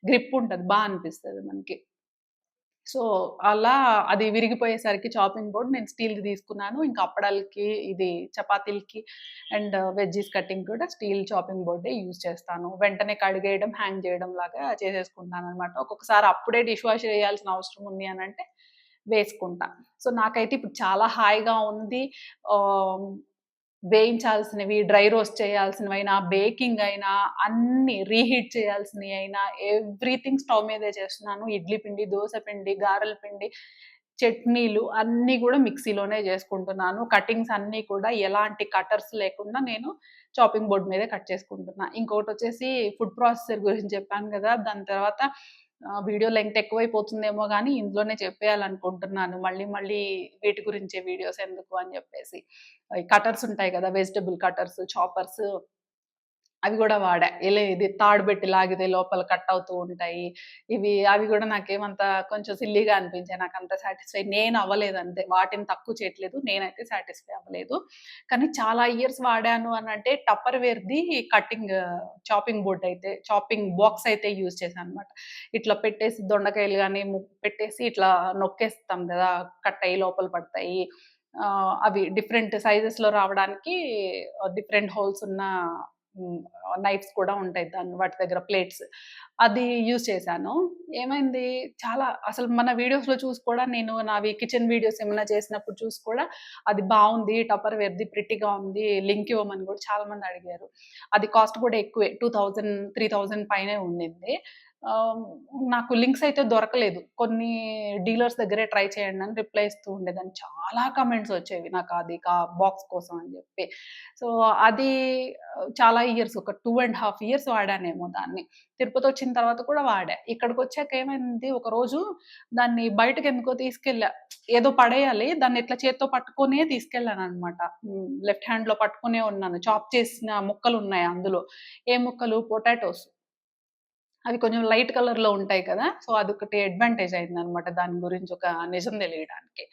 గ్రిప్ ఉంటది. అనిపిస్తది మనకి. సో, అలా అది విరిగిపోయేసరికి చాపింగ్ బోర్డ్ నేను స్టీల్‌ది తీసుకున్నాను. ఇంకా అప్పడాలకి, ఇది చపాతీలకి అండ్ వెజ్జీస్ కటింగ్ కూడా స్టీల్ చాపింగ్ బోర్డే యూజ్ చేస్తాను. వెంటనే కడిగేయడం, హ్యాంగ్ చేయడం లాగా చేసేసుకుంటాననమాట. ఒక్కొక్కసారి అప్పుడే డిష్ వాష్ చేయాల్సిన అవసరం ఉంది అనంటే వేసుకుంటా. సో, నాకైతే ఇప్పుడు చాలా హాయిగా ఉంది. ఆహ్, వేయించాల్సినవి, డ్రై రోస్ట్ చేయాల్సినవైనా, బేకింగ్ అయినా, అన్నీ రీహీట్ చేయాల్సినయయినా ఎవ్రీథింగ్ స్టవ్ మీదే చేస్తున్నాను. ఇడ్లీ పిండి, దోస పిండి, గారెల పిండి, చట్నీలు అన్నీ గూడా మిక్సీలోనే జేసుకుంటున్నాను. కటింగ్స్ అన్నీ కూడా ఎలాంటి కటర్స్ లేకుండా నేను చాపింగ్ బోర్డ్ మీదే కట్ చేసుకుంటున్నా. ఇంకొకటొచ్చేసి ఫుడ్ ప్రాసెసర్ గురించి చెప్పాను గదా! దాని తర్వాత వీడియో లెంగ్త్ ఎక్కువైపోతుందేమో గానీ ఇందులోనే చెప్పేయాలనుకుంటున్నాను. మళ్ళీ మళ్ళీ వీటి గురించే వీడియోస్ ఎందుకు అని జెప్పేసి. ఈ కటర్స్ ఉంటాయి గదా! వెజిటబుల్ కటర్స్, చాపర్స్ అవి గూడా వాడా. ఇది తాడు బెట్టి లాగితే లోపల కట్ అవుతూ ఉంటాయి. అవి గూడా నాకేమంత కొంచెం సిల్లీగా అనిపించాయి. నాకంత సాటిస్ఫై నేను అవ్వలేదంతే. వాటిని తక్కువ చేయట్లేదు. నేనైతే సాటిస్ఫై అవ్వలేదు. కానీ చాలా ఇయర్స్ వాడాను అనంటే టప్పర్‌వేర్‌ది కటింగ్ చాపింగ్ బోర్డ్ అయితే చాపింగ్ బాక్స్ అయితే యూజ్ చేశాననమాట. ఇట్లా పెట్టేసి దొండకాయలు గాని, పెట్టేసి ఇట్లా నొక్కేస్తాం గదా! కట్ అయ్యి లోపల పడతాయి. అవి డిఫరెంట్ సైజెస్‌లో రావడానికి డిఫరెంట్ హోల్స్ ఉన్న హ్మ్. నైఫ్స్ కూడా ఉంటాయి. వాటి దగ్గర ప్లేట్స్. అది యూజ్ చేశాను. ఏమైంది చాలా అసలు మన వీడియోస్‌లో చూసి కూడా నేను నావి కిచెన్ వీడియోస్ ఏమన్నా చేసినప్పుడు చూసి కూడా అది బావుంది. టప్పర్‌వేర్‌ది ప్రిట్టీగా ఉంది. లింక్ ఇవ్వమని కూడా చాలా మంది అడిగారు. అది కాస్ట్ కూడా ఎక్కువే. 2000, 3000 పైనే ఉండింది. ఆహ్, నాకు లింక్స్ అయితే దొరకలేదు. కొన్ని డీలర్స్ దగ్గరే ట్రై చేయండి అని రిప్లై ఇస్తూ ఉండేదాన్ని. చాలా కామెంట్స్ వచ్చేవి నాకు అది బాక్స్ కోసం అని చెప్పి. సో, అది చాలా ఇయర్స్ ఒక 2 ½ ఇయర్స్ వాడానేమో దాన్ని. తిరుపతొచ్చిన తర్వాత కూడా వాడా. ఇక్కడికొచ్చాక ఏమైంది ఒకరోజు దాన్ని బయటకెందుకో తీసుకెళ్ళా. ఏదో పడేయాలి. దాన్ని ఇట్లా చేత్తో పట్టుకొనే తీసుకెళ్ళాననమాట. లెఫ్ట్ హ్యాండ్‌లో పట్టుకునే ఉన్నాను. చాప్ చేసిన ముక్కలున్నాయి అందులో. ఏ ముక్కలు? పొటాటోస్. అవి కొంచెం లైట్ కలర్‌లో ఉంటాయి కదా! సో, అదొకటి అడ్వాంటేజ్ అయిందనమాట దాని గురించి ఒక నిజం తెలియడానికి.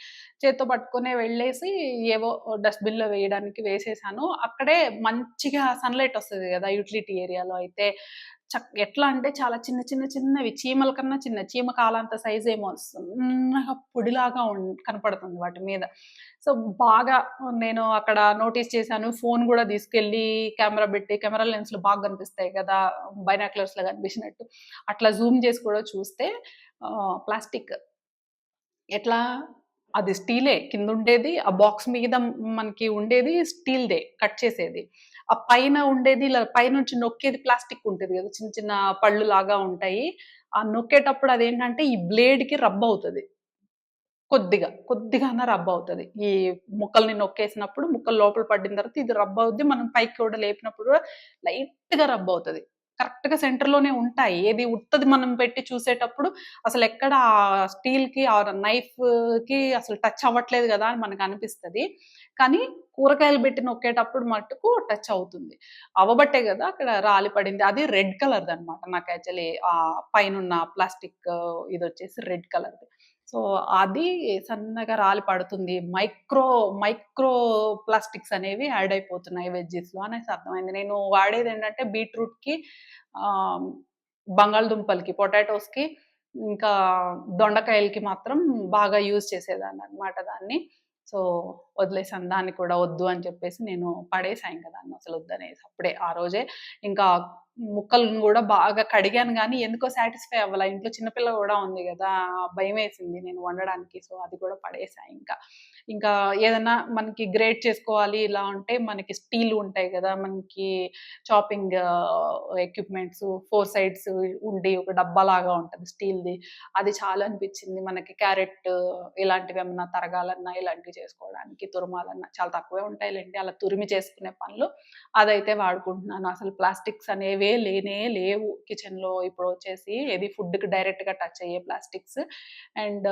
చేత్తో పట్టుకునే వెళ్ళేసి ఏవో డస్ట్‌బిన్‌లో వేయడానికి వేసేసాను. అక్కడే మంచిగా సన్‌లైట్ ఒస్తది గదా! యుటిలిటీ ఏరియాలో అయితే ఎట్లా అంటే చాలా చిన్నవి చీమల కన్నా చిన్న చీమ కాలంత సైజేమో సన్నగా పొడిలాగా కనపడుతుంది వాటి మీద. సో, బాగా నేను అక్కడ నోటీస్ చేశాను. ఫోను గూడా తీసుకెళ్ళి కెమెరా పెట్టి కెమెరా లెన్స్‌లు బాగా కనిపిస్తాయి కదా! బైనాక్యులర్స్‌లో కనిపించినట్టు. అట్లా జూమ్ చేసి కూడా చూస్తే ప్లాస్టిక్ ఎట్లా అది స్టీలే కిందుండేది. ఆ బాక్స్ మీద మనకి ఉండేది స్టీల్‌దే కట్ చేసేది. ఆ పైన ఉండేది ఇలా పైనుంచి నొక్కేది ప్లాస్టిక్ ఉంటది గదా! చిన్న చిన్న పళ్ళులాగా ఉంటాయి. ఆ నొక్కేటప్పుడు అదేంటంటే ఈ బ్లేడ్‌కి రబ్ అవుతది. కొద్దిగాన రబ్ అవుతది. ఈ ముక్కల్ని నొక్కేసినప్పుడు ముక్కలు లోపల పడిన తర్వాత ఇది రబ్ అవుద్ది. మనం పైకి కూడా లేపినప్పుడు కూడా లైట్‌గా రబ్ అవుతది. కరెక్ట్‌గా సెంటర్‌లోనే ఉంటాయి. ఏది ఉత్తది మనం పెట్టి చూసేటప్పుడు అసలెక్కడ స్టీల్‌కి ఆర్ నైఫ్‌కి అసలు టచ్ అవ్వట్లేదు గదా! అని మనకనిపిస్తది. కానీ కూరగాయలు బెట్టి నొక్కేటప్పుడు మట్టుకు టచ్ అవుతుంది. అవ్వబట్టే గదా! అక్కడ రాలి పడింది. అది రెడ్ కలర్‌దనమాట. నాకు యాక్చువల్లీ పైనున్న ప్లాస్టిక్ ఇదొచ్చేసి రెడ్ కలర్‌ది. సో, అది సన్నగా రాలి పడుతుంది. మైక్రో ప్లాస్టిక్స్ అనేవి యాడ్ అయిపోతున్నాయి వెజ్జీస్‌లో అనేసి అర్థమైంది. నేను వాడేదేంటంటే బీట్రూట్‌కి ఆహ్, బంగాళదుంపలకి, పొటాటోస్‌కి ఇంకా దొండకాయలకి మాత్రం బాగా యూజ్ చేసేదాన్ననమాట దాన్ని. సో, వదిలేసాను. దాన్ని కూడా వద్దు అని చెప్పేసి నేను పడేసా ఇంక దాన్ని అసలొద్దనేసి అప్పుడే ఆ రోజే. ఇంకా ముక్కలను గూడా బాగా కడిగాను గానీ, ఎందుకో సాటిస్ఫై అవ్వలా. ఇంట్లో చిన్న పిల్ల గూడా ఉంది గదా! భయమేసింది నేను వండడానికి. సో, అది కూడా పడేసా ఇంకా. ఇంకా ఏదన్నా మనకి గ్రేట్ చేసుకోవాలి ఇలా అంటే మనకి స్టీల్ ఉంటాయి గదా! మనకి చాపింగ్ ఎక్విప్‌మెంట్స్ 4 సైడ్స్ ఉండి ఒక డబ్బాలాగా ఉంటది స్టీల్‌ది. అది చాలనిపిచ్చింది. మనకి క్యారెట్ ఇలాంటివేమన్నా తరగాలన్నా, ఇలాంటివి చేసుకోవడానికి, తురమాలన్నా చాలా తక్కువే ఉంటాయిలెండి. అలా తురిమి చేసుకునే పనులు అదైతే వాడుకుంటున్నాను. అసలు ప్లాస్టిక్స్ అనేవే లేనే లేవు కిచెన్‌లో ఇప్పుడొచ్చేసి. ఏది ఫుడ్‌కి డైరెక్ట్‌గా టచ్ అయ్యే ప్లాస్టిక్స్. అండ్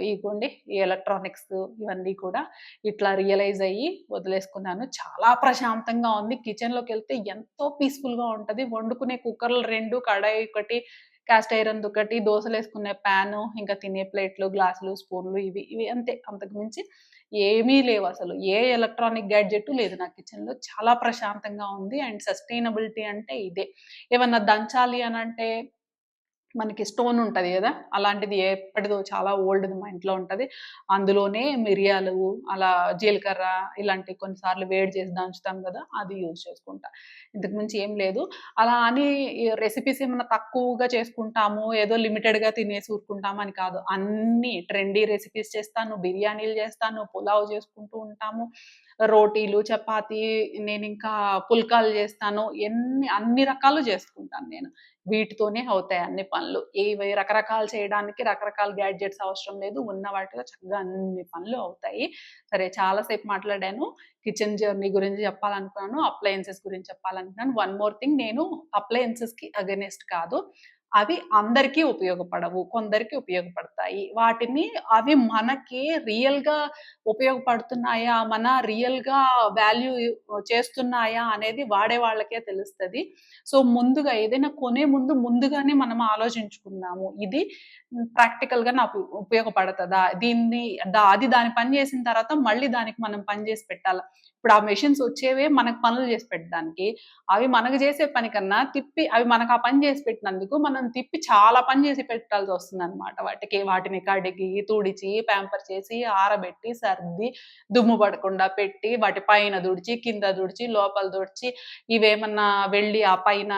ఇగోండి ఈ ఎలక్ట్రానిక్స్ ఇవన్నీ కూడా ఇట్లా రియలైజ్ అయ్యి వదిలేసుకున్నాను. చాలా ప్రశాంతంగా ఉంది. కిచెన్‌లోకెళ్తే ఎంతో పీస్‌ఫుల్‌గా ఉంటది. వండుకునే కుక్కర్‌లు 2, కడాయి ఒకటి, కాస్ట్ ఐరన్‌దొకటి, దోసలేసుకునే పాను, ఇంకా తినే ప్లేట్లు, గ్లాసులు, స్పూన్లు ఇవి అంతే. అంతకు మించి ఏమీ లేవసలు. ఏ ఎలక్ట్రానిక్ గ్యాడ్జెట్ లేదు నా కిచెన్‌లో. చాలా ప్రశాంతంగా ఉంది. అండ్ సస్టైనబిలిటీ అంటే ఇదే. ఏమన్నా దంచాలి అనంటే మనకి స్టోన్ ఉంటది గదా! అలాంటిది ఎప్పటిదో చాలా ఓల్డ్‌ది మా ఇంట్లో ఉంటది. అందులోనే మిరియాలు, అలా జీలకర్ర ఇలాంటివి కొన్ని సార్లు వేడి చేసి దంచుతాం గదా! అది యూజ్ చేసుకుంటా. ఇంతకు మించి ఏం లేదు. అలా అని ఈ రెసిపీస్ ఏమన్నా తక్కువగా చేసుకుంటాము, ఏదో లిమిటెడ్‌గా తినేసి ఊరుకుంటాము అని కాదు. అన్నీ ట్రెండీ రెసిపీస్ చేస్తాను, బిర్యానీలు చేస్తాను, పులావ్ చేసుకుంటూ ఉంటాము. రోటీలు, చపాతీ నేనింకా పుల్కాలు చేస్తాను. అన్ని రకాలు చేసుకుంటాను నేను. వీటితోనే అవుతాయి అన్ని పనులు. ఇవి రకరకాలు చేయడానికి రకరకాల గ్యాడ్జెట్స్ అవసరం లేదు. ఉన్న వాటిలో చక్కగా అన్ని పనులు అవుతాయి. సరే చాలా సేపు మాట్లాడాను. కిచెన్ జర్నీ గురించి చెప్పాలనుకున్నాను. అప్లయెన్సెస్ గురించి చెప్పాలనుకున్నాను. వన్ మోర్ థింగ్ నేను అప్లయెన్సెస్‌కి అగైనెస్ట్ కాదు. అవి అందరికీ ఉపయోగపడవు. కొందరికి ఉపయోగపడతాయి. అవి మనకి రియల్‌గా ఉపయోగపడుతున్నాయా? రియల్‌గా వాల్యూ చేస్తున్నాయా? అనేది వాడే వాళ్ళకే తెలుస్తది. సో, ముందుగా ఏదైనా కొనే ముందు ముందుగానే మనం ఆలోచించుకుందాము. ఇది ప్రాక్టికల్‌గా నాకు ఉపయోగపడతదా? అది దాని పని చేసిన తర్వాత మళ్ళీ దానికి మనం పని చేసి పెట్టాల. ఇప్పుడు ఆ మెషిన్స్ వచ్చేవే మనకు పనులు చేసి పెట్టడానికి. అవి మనకు చేసే పని కన్నా అవి మనకు ఆ పని చేసి పెట్టినందుకు మనం తిప్పి చాలా పని చేసి పెట్టాల్సొస్తుందనమాట వాటికి. వాటిని కడిగి, తుడిచి, ప్యాంపర్ చేసి, ఆరబెట్టి, సర్ది, దుమ్ము పడకుండా పెట్టి, వాటి పైన తుడిచి, కింద తుడిచి, లోపల తుడిచి, ఇవేమన్నా వెళ్ళి ఆ పైన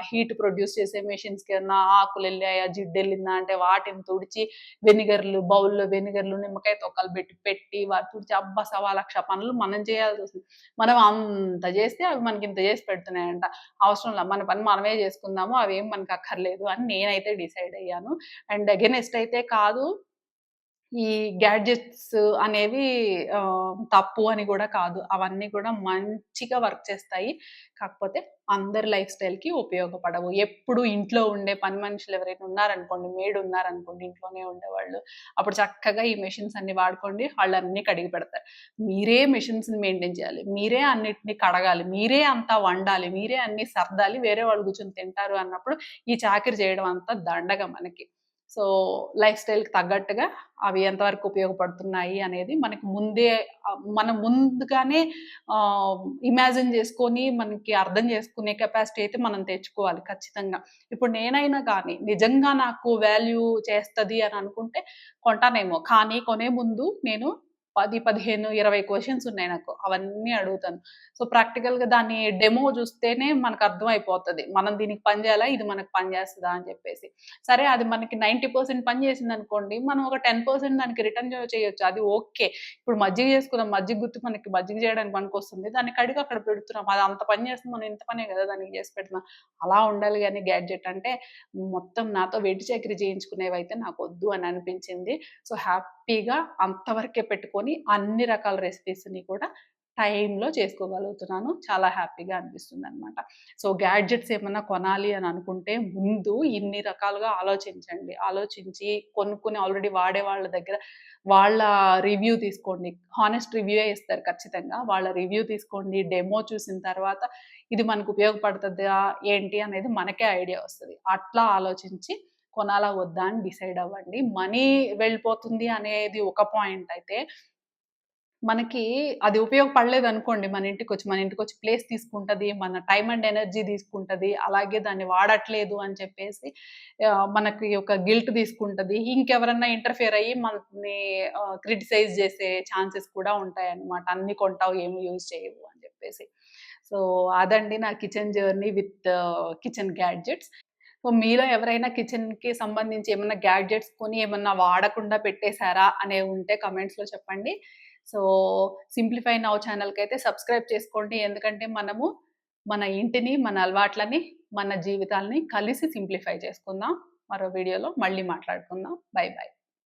హీట్ ప్రొడ్యూస్ చేసే మెషిన్స్‌కేమన్నా ఆకులెళ్ళాయా, జిడ్డెళ్ళిందా అంటే వాటిని తుడిచి, బౌల్‌లో వెనిగర్‌లు, నిమ్మకాయ తొక్కలు పెట్టి వాటి తుడిచి అబ్బా! సవా లక్ష పనులు మనం చేయాల్సొస్తుంది. మనం అంత జేస్తే అవి మనకింత జేసి పెడుతున్నాయంట. అవసరంలా మన పని మనమే జేసుకుందాము. అవేం మనకక్కర్లేదు అని నేనైతే డిసైడ్ అయ్యాను. అండ్ అగైనెస్ట్ అయితే కాదు. ఈ గ్యాడ్జెట్స్ అనేవి తప్పు అని గూడా కాదు. అవన్నీ కూడా మంచిగా వర్క్ చేస్తాయి. కాకపోతే అందరి లైఫ్ స్టైల్‌కి ఉపయోగపడవు. ఎప్పుడు ఇంట్లో ఉండే పని మనుషులు ఎవరైనా ఉన్నారనుకోండి, మెయిడ్ ఉన్నారనుకోండి ఇంట్లోనే ఉండేవాళ్ళు. అప్పుడు చక్కగా ఈ మెషిన్స్ అన్ని వాడుకోండి. వాళ్ళన్నీ కడిగి పెడతారు. మీరే మెషిన్స్‌ని మెయింటైన్ చేయాలి. మీరే అన్నిటిని కడగాలి. మీరే అంతా వండాలి. మీరే అన్నీ సర్దాలి. వేరే వాళ్ళు కూర్చొని తింటారు అన్నప్పుడు ఈ చాకిరీ చేయడం అంతా దండగ మనకి. సో, లైఫ్ స్టైల్‌కి తగ్గట్టుగా అవి ఎంతవరకు ఉపయోగపడుతున్నాయి అనేది మనకి ముందే మనం ముందుగానే ఇమాజిన్ చేసుకొని మనకి అర్థం చేసుకునే కెపాసిటీ అయితే మనం తెచ్చుకోవాలి ఖచ్చితంగా. ఇప్పుడు నేనైనా గానీ నిజంగా నాకు వాల్యూ చేస్తది అని అనుకుంటే కొంటానేమో. కానీ కొనే ముందు నేను 10, 15, 20 క్వెషన్స్ ఉన్నాయి నాకు. అవన్నీ అడుగుతాను. సో, ప్రాక్టికల్‌గా దాన్ని డెమో చూస్తేనే మనకర్థమైపోతది. మనం దీనికి పని చేయాలా? ఇది మనకు పని చేస్తదా? అని చెప్పేసి. సరే అది మనకి 90% పని చేసిందనుకోండి, మనం ఒక 10% దానికి రిటర్న్ చేయొచ్చు. అది ఓకే. ఇప్పుడు మజ్జిగ చేసుకున్నాం. మజ్జిగ గుత్తి మనకి మజ్జిగ చేయడానికి పనికొస్తుంది. దాన్ని కడిగి అక్కడ పెడుతున్నాం. అది అంత పని చేస్తుంది. మనం ఇంత పనే కదా దానికి చేసి పెడుతున్నాం. అలా ఉండాలి గానీ గ్యాడ్జెట్ అంటే మొత్తం నాతో వెట్టి చాకిరీ చేయించుకునేవైతే నాకొద్దు అని అనిపించింది. సో, హ్యాపీగా అంతవరకే పెట్టుకొని అన్ని రకాల రెసిపీస్‌ని కూడా టైమ్‌లో చేసుకోగలుగుతున్నాను. చాలా హ్యాపీగా అనిపిస్తుందనమాట. సో, గ్యాడ్జెట్స్ ఏమన్నా కొనాలి అని అనుకుంటే ముందు ఇన్ని రకాలుగా ఆలోచించండి. ఆలోచించి కొనుక్కొని ఆల్రెడీ వాడే వాళ్ళ దగ్గర వాళ్ళ రివ్యూ తీసుకోండి. హానెస్ట్ రివ్యూయే ఇస్తారు ఖచ్చితంగా. వాళ్ళ రివ్యూ తీసుకోండి. డెమో చూసిన తర్వాత ఇది మనకు ఉపయోగపడతదా ఏంటి అనేది మనకే ఐడియా వస్తది. అట్లా ఆలోచించి కొనాలా వద్దా అని డిసైడ్ అవ్వండి. మనీ వెళ్ళిపోతుంది అనేది ఒక పాయింట్ అయితే మనకి అది ఉపయోగపడలేదనుకోండి మన ఇంటికొచ్చి ప్లేస్ తీసుకుంటది. మన టైమ్ అండ్ ఎనర్జీ తీసుకుంటది. అలాగే దాన్ని వాడట్లేదు అని చెప్పేసి మనకి ఒక గిల్ట్ తీసుకుంటది. ఇంకెవరన్నా ఇంటర్‌ఫియర్ అయ్యి మనల్ని క్రిటిసైజ్ చేసే ఛాన్సెస్ కూడా ఉంటాయన్నమాట. అన్ని కొంటావు ఏమి యూజ్ చేయవు అని చెప్పేసి. సో, అదండి నా kitchen journey with kitchen gadgets. So, మీలో ఎవరైనా కిచెన్‌కి సంబంధించి ఏమన్నా గ్యాడ్జెట్స్ కొని ఏమన్నా వాడకుండా పెట్టేసారా అనేవి ఉంటే కామెంట్స్‌లో చెప్పండి. సో, సింప్లిఫై నౌ ఛానెల్‌కైతే సబ్స్క్రైబ్ చేసుకోండి. ఎందుకంటే మనము మన ఇంటిని, మన అలవాట్లని, మన జీవితాల్ని కలిసి సింప్లిఫై చేసుకుందాం. మరో వీడియోలో మళ్ళీ మాట్లాడుకుందాం. By by.